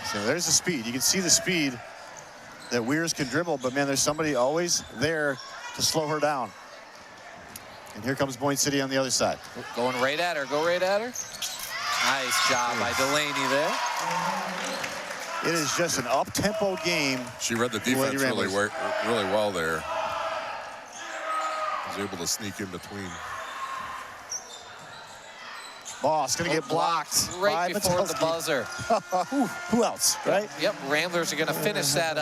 So there's the speed. You can see the speed that Weirs can dribble. But, man, there's somebody always there to slow her down. And here comes Boyne City on the other side.
Going right at her. Go right at her. Nice job by Delaney there.
It is just an up-tempo game.
She read the defense really well there. Was able to sneak in between.
Boss going to get blocked
right before the buzzer.
Who else, right?
Yep, Ramblers are going to finish that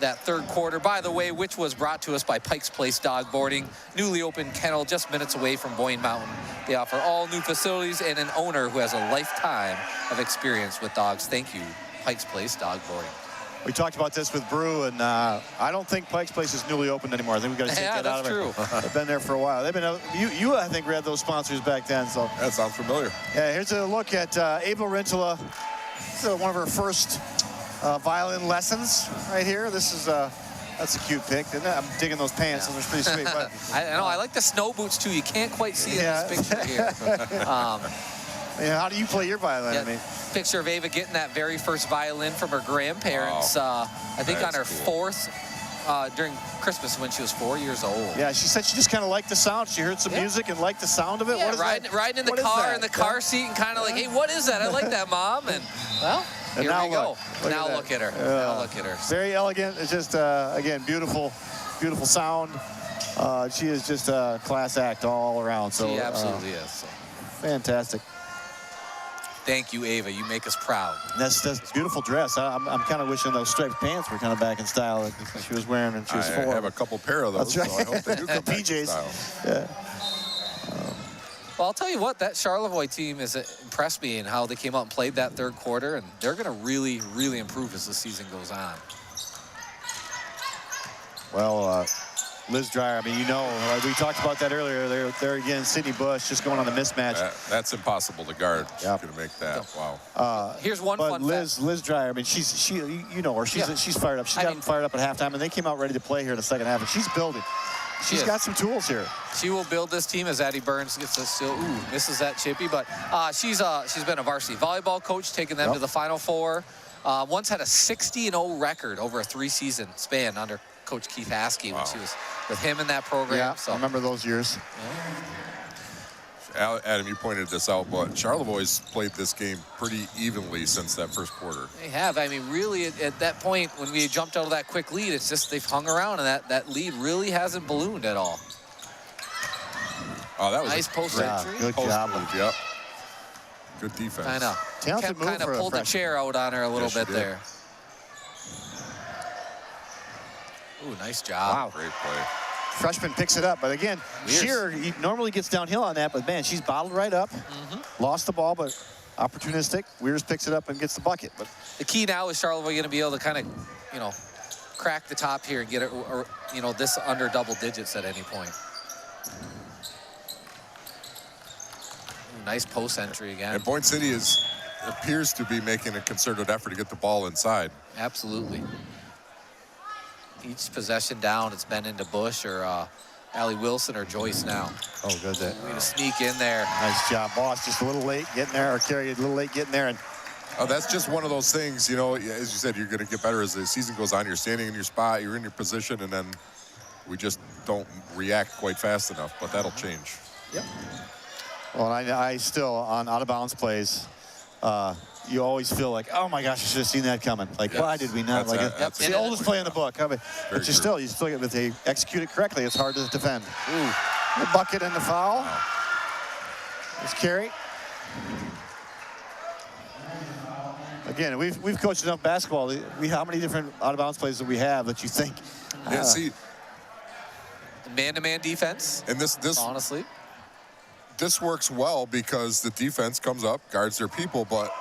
that third quarter, by the way, which was brought to us by Pike's Place Dog Boarding. Newly opened kennel just minutes away from Boyne Mountain. They offer all new facilities and an owner who has a lifetime of experience with dogs. Thank you, Pike's Place Dog Boarding.
We talked about this with Brew, and I don't think Pike's Place is newly opened anymore. I think we've got to take that out of it. Yeah, that's true. They've been there for a while. They've been you I think, read those sponsors back then. So
that sounds familiar.
Yeah, here's a look at Ava Rintala. This is one of her first violin lessons right here. This is that's a cute pic. I'm digging those pants. Those are pretty sweet. But
I know. I like the snow boots too. You can't quite see it in this picture here.
How do you play your violin?
Yeah,
I mean,
picture of Ava getting that very first violin from her grandparents.
Wow.
I think on her fourth during Christmas when she was 4 years old.
Yeah, she said she just kind of liked the sound. She heard some music and liked the sound of it.
Yeah,
what is
riding in the car in the car seat and kind of like, hey, what is that? I like that, Mom. And well.
And
here
now
we go.
Now
look at her. Now look at her.
Very elegant. It's just, again, beautiful sound. She is just a class act all around. So,
she absolutely is. So.
Fantastic.
Thank you, Ava. You make us proud.
That's a beautiful dress. I'm kind of wishing those striped pants were kind of back in style that she was wearing when she was 4.
I have a couple pair of those.
That's right.
So I hope they do come back in
PJs.
style.
Yeah.
Well, I'll tell you what, that Charlevoix team has impressed me in how they came out and played that third quarter, and they're going to really, really improve as the season goes on.
Well, Liz Dreyer, I mean, you know, we talked about that earlier. There again, Sydney Bush just going on the mismatch.
That's impossible to guard.
Yep.
She's going to make that. Wow.
Here's one
but
fun
Liz Dreyer, I mean, you know her. She's fired up. She's gotten fired up at halftime, and they came out ready to play here in the second half, and she's building. She's got some tools here.
She will build this team as Addie Burns gets a steal. Misses that chippy, but she's been a varsity volleyball coach, taking them to the Final Four. Once had a 60-0 record over a 3-season span under Coach Keith Haskey when she was with him in that program.
Yeah,
so
I remember those years.
Adam, you pointed this out, but Charlevoix's played this game pretty evenly since that first quarter.
They have. I mean, really, at that point, when we jumped out of that quick lead, it's just they've hung around, and that lead really hasn't ballooned at all.
Oh, that was
nice post entry.
Good
post
job.
move, yep. Good defense.
I know.
Talented move
kind of
for a
pulled the
freshman.
chair out on her a little bit
did.
there. Ooh, nice job.
Wow.
Great play.
Freshman picks it up, but again, Shearer he normally gets downhill on that, but man, she's bottled right up. Lost the ball, but opportunistic. Weirs picks it up and gets the bucket. But
the key now is Charlevoix going to be able to kind of, you know, crack the top here and get it, or, you know, this under double digits at any point. Ooh, nice post entry again.
And Boyne City appears to be making a concerted effort to get the ball inside.
Absolutely. Each possession down, it's been into Bush or Allie Wilson or Joyce now.
oh, good.
Way to sneak in there.
Nice job, boss. Just a little late getting there, or Carrie a little late getting there. And
Oh, that's just one of those things, you know, as you said, you're going to get better as the season goes on. You're standing in your spot, you're in your position, and then we just don't react quite fast enough, but that'll change.
Yep. Well, I still, on out-of-bounds plays, you always feel like, oh my gosh, I should have seen that coming. Like, why did we not? It's the oldest play in the book. I mean, but you still, if they execute it correctly, it's hard to defend.
Ooh.
The bucket and the foul. It's Carey. Again, we've coached enough basketball. How many different out-of-bounds plays do we have that you think?
Yeah, see,
Man-to-man defense.
and this
Honestly.
this works well because the defense comes up, guards their people, but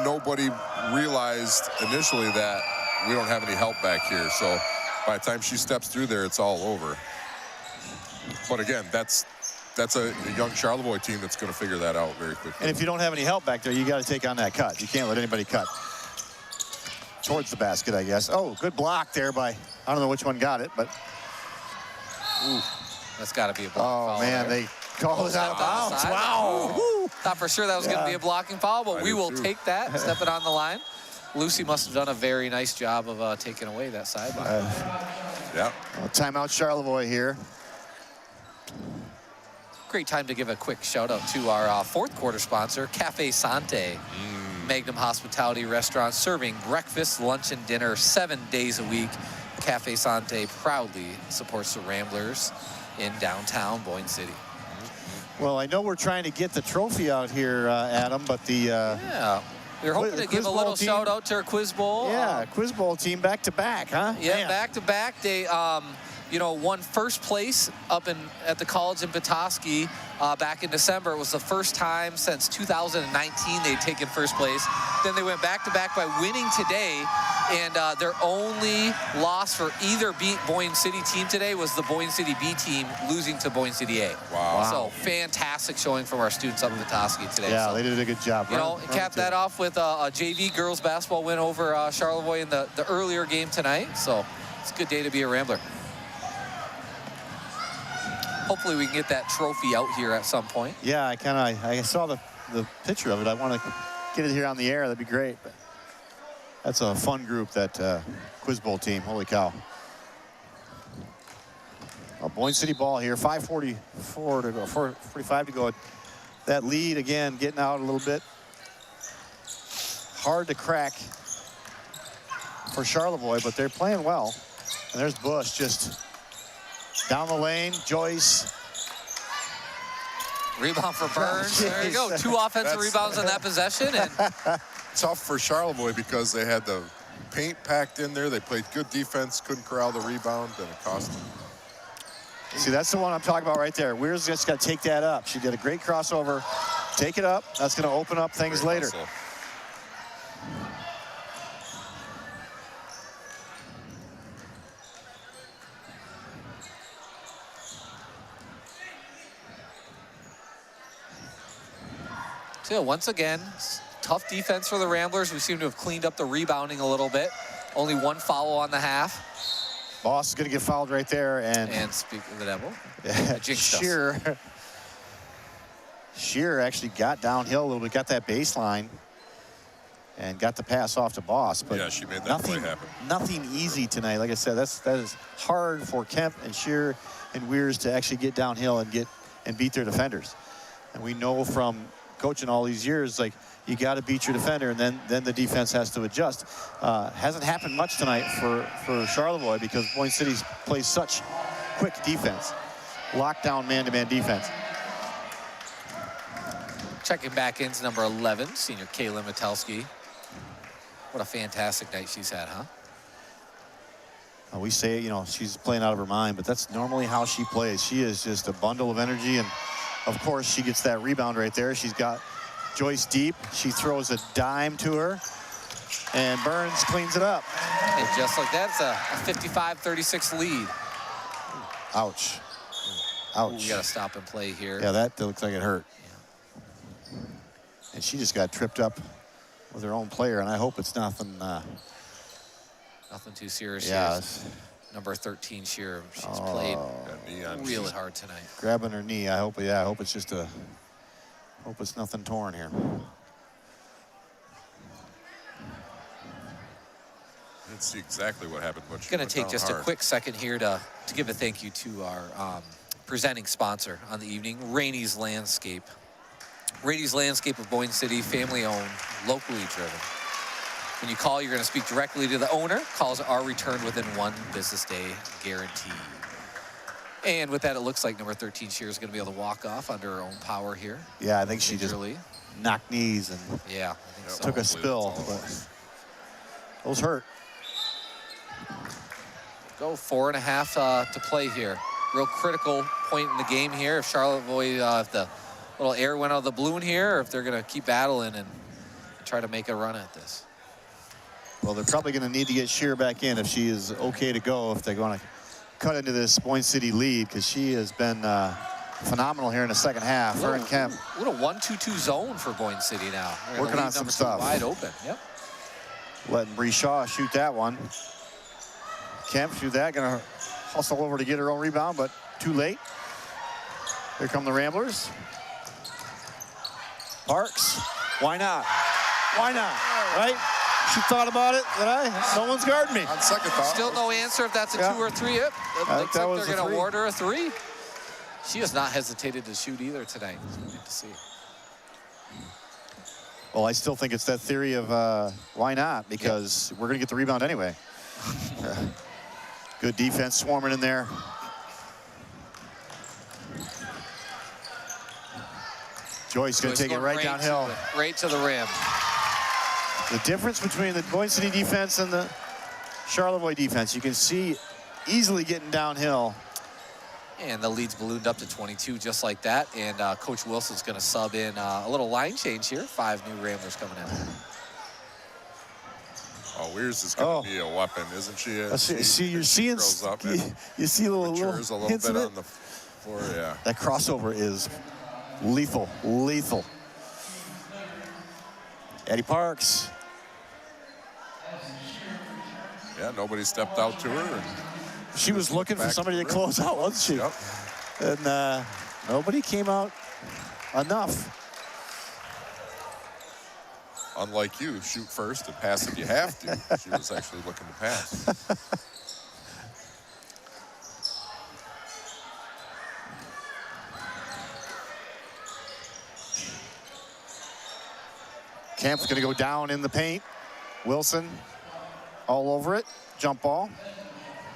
nobody realized initially that we don't have any help back here. So by the time she steps through there, it's all over. But again, that's a young Charlevoix team that's going to figure that out very quickly.
And if you don't have any help back there, you got to take on that cut. You can't let anybody cut towards the basket, I guess. Oh, good block there by, I don't know which one got it, but.
Ooh, that's got to be a block foul.
Oh, man,
there.
they called it out of bounds. Wow.
Woo. Thought for sure that was going to be a blocking foul, but we will take that, step it on the line. Lucy must have done a very nice job of taking away that sideline.
Yeah.
Well, timeout Charlevoix here.
Great time to give a quick shout out to our fourth quarter sponsor, Cafe Sante. Magnum Hospitality Restaurant, serving breakfast, lunch, and dinner 7 days a week. Cafe Sante proudly supports the Ramblers in downtown Boyne City.
Well, I know we're trying to get the trophy out here, Adam, but the
Yeah, we're hoping to give a little shout out to our Quiz Bowl.
Quiz Bowl team back to back, huh?
Yeah, back to back. They won first place up at the college in Petoskey back in December. It was the first time since 2019 they'd taken first place. Then they went back to back by winning today, and their only loss for either Boyne City team today was the Boyne City B team losing to Boyne City A.
Wow.
So fantastic showing from our students up in Petoskey today.
Yeah,
so,
they did a good job.
Cap that off with a JV girls basketball win over Charlevoix in the earlier game tonight. So it's a good day to be a Rambler. Hopefully we can get that trophy out here at some point.
Yeah, I saw the picture of it. I want to get it here on the air. That'd be great. But that's a fun group, that Quiz Bowl team. Holy cow. Well, Boyne City ball here. 5:44 to go. 4:45 to go. That lead again, getting out a little bit. Hard to crack for Charlevoix, but they're playing well. And there's Bush just down the lane. Joyce.
Rebound for Burns. There you go. 2 offensive rebounds on that possession. And
Tough for Charlevoix because they had the paint packed in there. They played good defense, couldn't corral the rebound, and it cost them.
See, that's the one I'm talking about right there. Weir's just got to take that up. She did a great crossover. Take it up. That's going to open up things later.
Hustle.
So once again, tough defense for the Ramblers. We seem to have cleaned up the rebounding a little bit. Only one foul on the half.
Boss is going to get fouled right there.
And speak of the devil,
Shearer actually got downhill a little bit, got that baseline, and got the pass off to Boss. But
yeah, she made that play happen.
Nothing easy tonight. Like I said, that is hard for Kemp and Shearer and Weirs to actually get downhill and beat their defenders. And we know from coaching all these years, like, you got to beat your defender, and then the defense has to adjust. Hasn't happened much tonight for Charlevoix because Boyne City plays such quick defense, lockdown man-to-man defense.
Checking back into number 11, senior Kayla Metelsky. What a fantastic night she's had, huh?
We say, you know, she's playing out of her mind, but that's normally how she plays. She is just a bundle of energy, and of course she gets that rebound right there. She's got Joyce deep. She throws a dime to her, and Burns cleans it up.
And just like that, it's a 55-36 lead.
Ouch. Ouch.
Ooh, we got to stop and play here.
Yeah, that looks like it hurt. Yeah. And she just got tripped up with her own player, and I hope it's nothing.
Nothing too serious.
Yeah.
Number 13, Shearer. She's played really hard tonight.
Grabbing her knee. I hope it's just hope it's nothing torn here.
Let's see exactly what happened.
Going to take just a quick second here to give a thank you to our presenting sponsor on the evening, Rainey's Landscape. Rainey's Landscape of Boyne City, family-owned, locally driven. When you call, you're going to speak directly to the owner. Calls are returned within 1 business day, guaranteed. And with that, it looks like number 13 Shearer is going to be able to walk off under her own power here.
Yeah, I think she just knocked knees and
yeah, I think so.
Took a spill. But those hurt.
Go 4.5 to play here. Real critical point in the game here. If Charlevoix, if the little air went out of the balloon here, or if they're going to keep battling and try to make a run at this.
Well, they're probably going to need to get Shearer back in if she is okay to go, if they're going to cut into this Boyne City lead, because she has been phenomenal here in the second half. Her and Kemp.
What a 1-2-2 zone for Boyne City now.
Working on some stuff.
Wide open. Yep.
Letting Bree Shaw shoot that one. Kemp shoot that. Going to hustle over to get her own rebound, but too late. Here come the Ramblers. Parks. Why not? Why not? Right? She thought about it, did I? No one's guarding me.
On second thought.
Still no answer if that's a 2 or 3. It looks like they're going to award her a 3. She has not hesitated to shoot either tonight. It's good to see.
Well, I still think it's that theory of why not, because we're going to get the rebound anyway. Good defense swarming in there. Joyce going to take it right downhill.
Right to the rim.
The difference between the Boyne City defense and the Charlevoix defense, you can see easily getting downhill.
And the lead's ballooned up to 22 just like that. And Coach Wilson's going to sub in a little line change here. 5 new Ramblers coming in.
Oh, Weirs is going to be a weapon, isn't she?
You're seeing, you see a little
hints bit on the floor, yeah.
That crossover is lethal, lethal. Eddie Parks.
Yeah, nobody stepped out to her.
She was looking for somebody to close out, wasn't she?
Yep.
And nobody came out enough.
Unlike you, shoot first and pass if you have to. She was actually looking to pass.
Kemp's going to go down in the paint. Wilson all over it. Jump ball.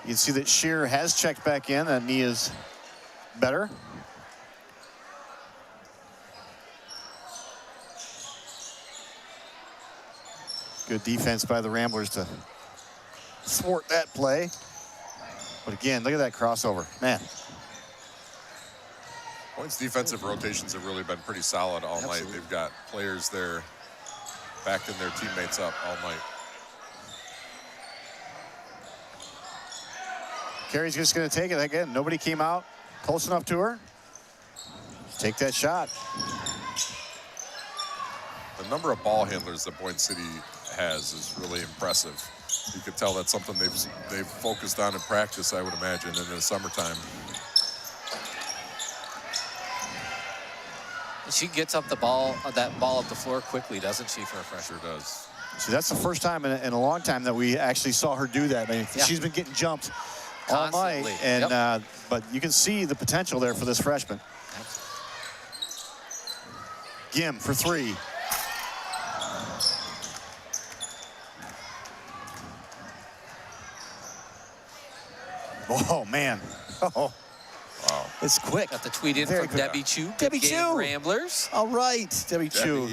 You can see that Shearer has checked back in. That knee is better. Good defense by the Ramblers to thwart that play. But again, look at that crossover. Man.
Boyne's defensive rotations have really been pretty solid all night. They've got players there backing their teammates up all night.
Carey's just going to take it again. Nobody came out close enough to her. Take that shot.
the number of ball handlers that Boyne City has is really impressive. You can tell that's something they've focused on in practice, I would imagine, in the summertime.
She gets up the ball, that ball up the floor quickly, doesn't she, for a freshman?
Sure does.
So that's the first time in a long time that we actually saw her do that. I mean, she's been getting jumped all night, and but you can see the potential there for this freshman. Gim for 3. Oh man! Oh, wow! It's quick.
Got the tweet in
Very
from
quick.
Debbie Chu.
Debbie
Good
Chu.
game, Ramblers.
All right, Debbie Chu.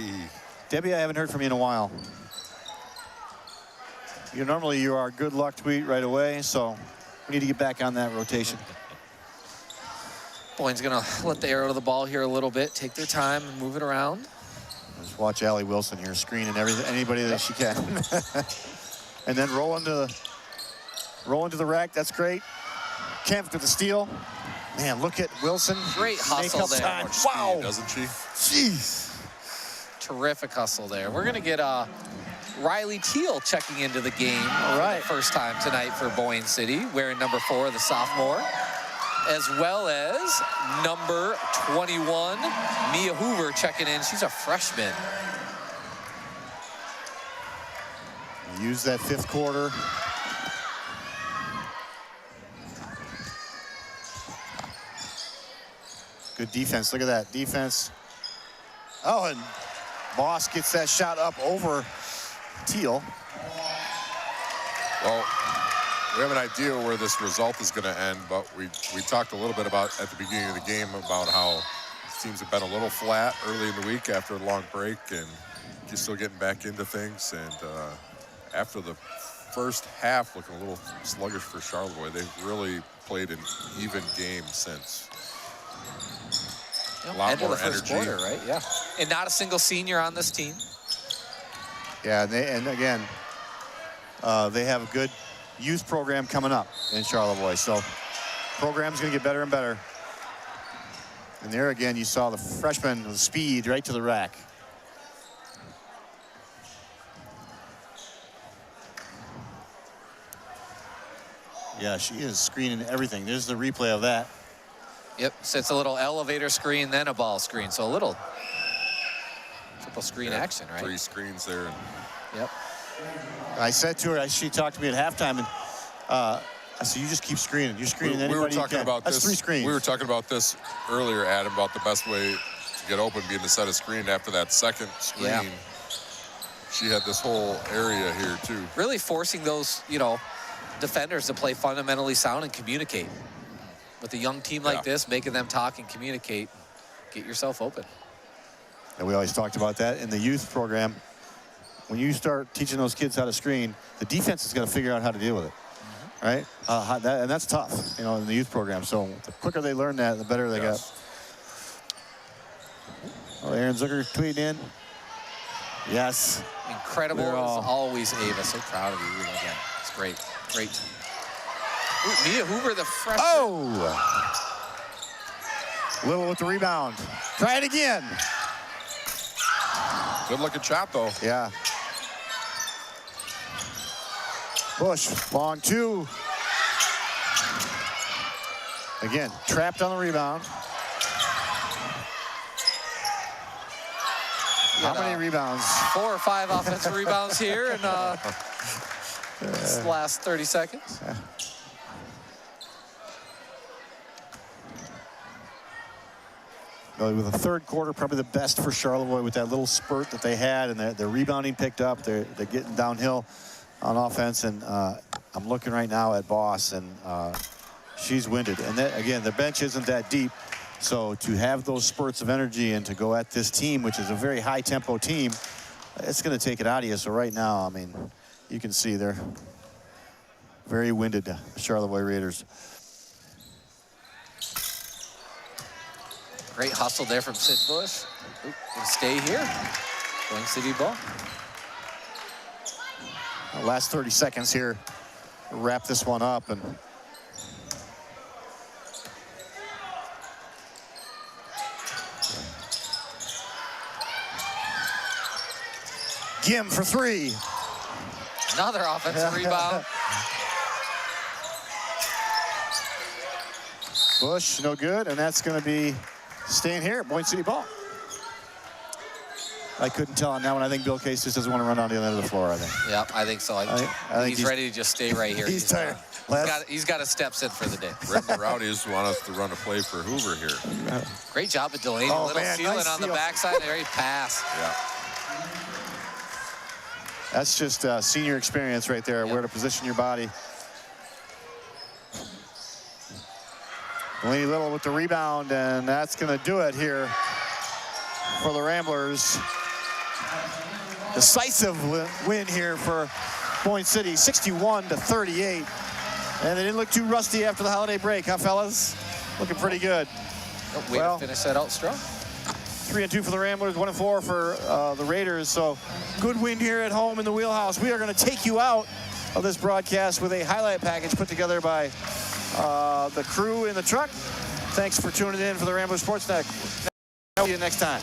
Debbie, I haven't heard from you in a while. Normally you are good luck tweet right away, so we need to get back on that rotation.
Boyne's gonna let the arrow to the ball here a little bit, take their time and move it around.
Just watch Allie Wilson here screening anybody that she can. And then roll into the rack. That's great. Kemp with the steal. Man, look at Wilson.
Great hustle there.
Wow.
Speed, doesn't she?
Jeez.
Terrific hustle there. We're gonna get Riley Teal checking into the game for the first time tonight for Boyne City, wearing number 4, the sophomore, as well as number 21, Mia Hoover, checking in. She's a freshman.
Use that 5th quarter. Good defense. Look at that defense. Oh, and Boss gets that shot up over Teal.
Well, we have an idea where this result is going to end, but we talked a little bit about at the beginning of the game about how teams have been a little flat early in the week after a long break and just still getting back into things. And after the first half looking a little sluggish for Charlevoix, they've really played an even game since. A lot more energy.
Quarter, right? Yeah. And not a single senior on this team.
Yeah, and again, they have a good youth program coming up in Charlevoix. So program's going to get better and better. And there again, you saw the freshman with speed right to the rack. Yeah, she is screening everything. There's the replay of that.
Yep, so it's a little elevator screen, then a ball screen. So a little triple screen action, right?
3 screens there.
Yep.
I said to her, she talked to me at halftime, and I said, you just keep screening. You're screening anybody
we were talking
you can.
about
That's
this.
3 screens.
We were talking about this earlier, Adam, about the best way to get open being to set a screen. After that second screen, she had this whole area here too.
Really forcing those, defenders to play fundamentally sound and communicate. With a young team like this, making them talk and communicate, get yourself open.
And we always talked about that in the youth program. When you start teaching those kids how to screen, the defense is going to figure out how to deal with it, right? And that's tough, in the youth program. So the quicker they learn that, the better they get. Oh, Aaron Zucker tweeting in. Yes.
Incredible as always, Ava. So proud of you again. It's great. Great. Ooh, Mia Hoover, the freshman.
Oh! Little with the rebound. Try it again.
Good looking shot, though.
Yeah. Bush, long 2. Again, trapped on the rebound. How many rebounds?
4 or 5 offensive rebounds here in this last 30 seconds.
Yeah. With the 3rd quarter, probably the best for Charlevoix with that little spurt that they had, and their rebounding picked up. They're getting downhill on offense, and I'm looking right now at Boss, and she's winded. And again, the bench isn't that deep, so to have those spurts of energy and to go at this team, which is a very high-tempo team, it's going to take it out of you. So right now, I mean, you can see they're very winded, Charlevoix Raiders.
Great hustle there from Sid Bush. Gonna stay here. Boyne City ball.
Last 30 seconds here. Wrap this one up. And Kim for three.
Another offensive rebound.
Bush, no good, and that's going to be staying here at Boyne City ball. I couldn't tell on that one. I think Bill Case just doesn't want to run down the other end of the floor, I think.
Yep, I think so. I think he's ready to just stay right here.
He's tired.
He's got his steps in for the day.
Red and Rowdies want us to run a play for Hoover here.
Great job of Delaney.
Oh,
Little
man,
stealing
nice
on the
steal.
backside. Great pass.
Yeah.
That's just senior experience right there, where to position your body. Delaney Little with the rebound, and that's going to do it here for the Ramblers. Decisive win here for Boyne City, 61-38. And they didn't look too rusty after the holiday break, huh, fellas? Looking pretty good.
Way to finish that out strong.
3-2 for the Ramblers, 1-4 for the Raiders. So good win here at home in the Wheelhouse. We are going to take you out of this broadcast with a highlight package put together by the crew in the truck. Thanks for tuning in for the Ramblers Sports Net. See you next time.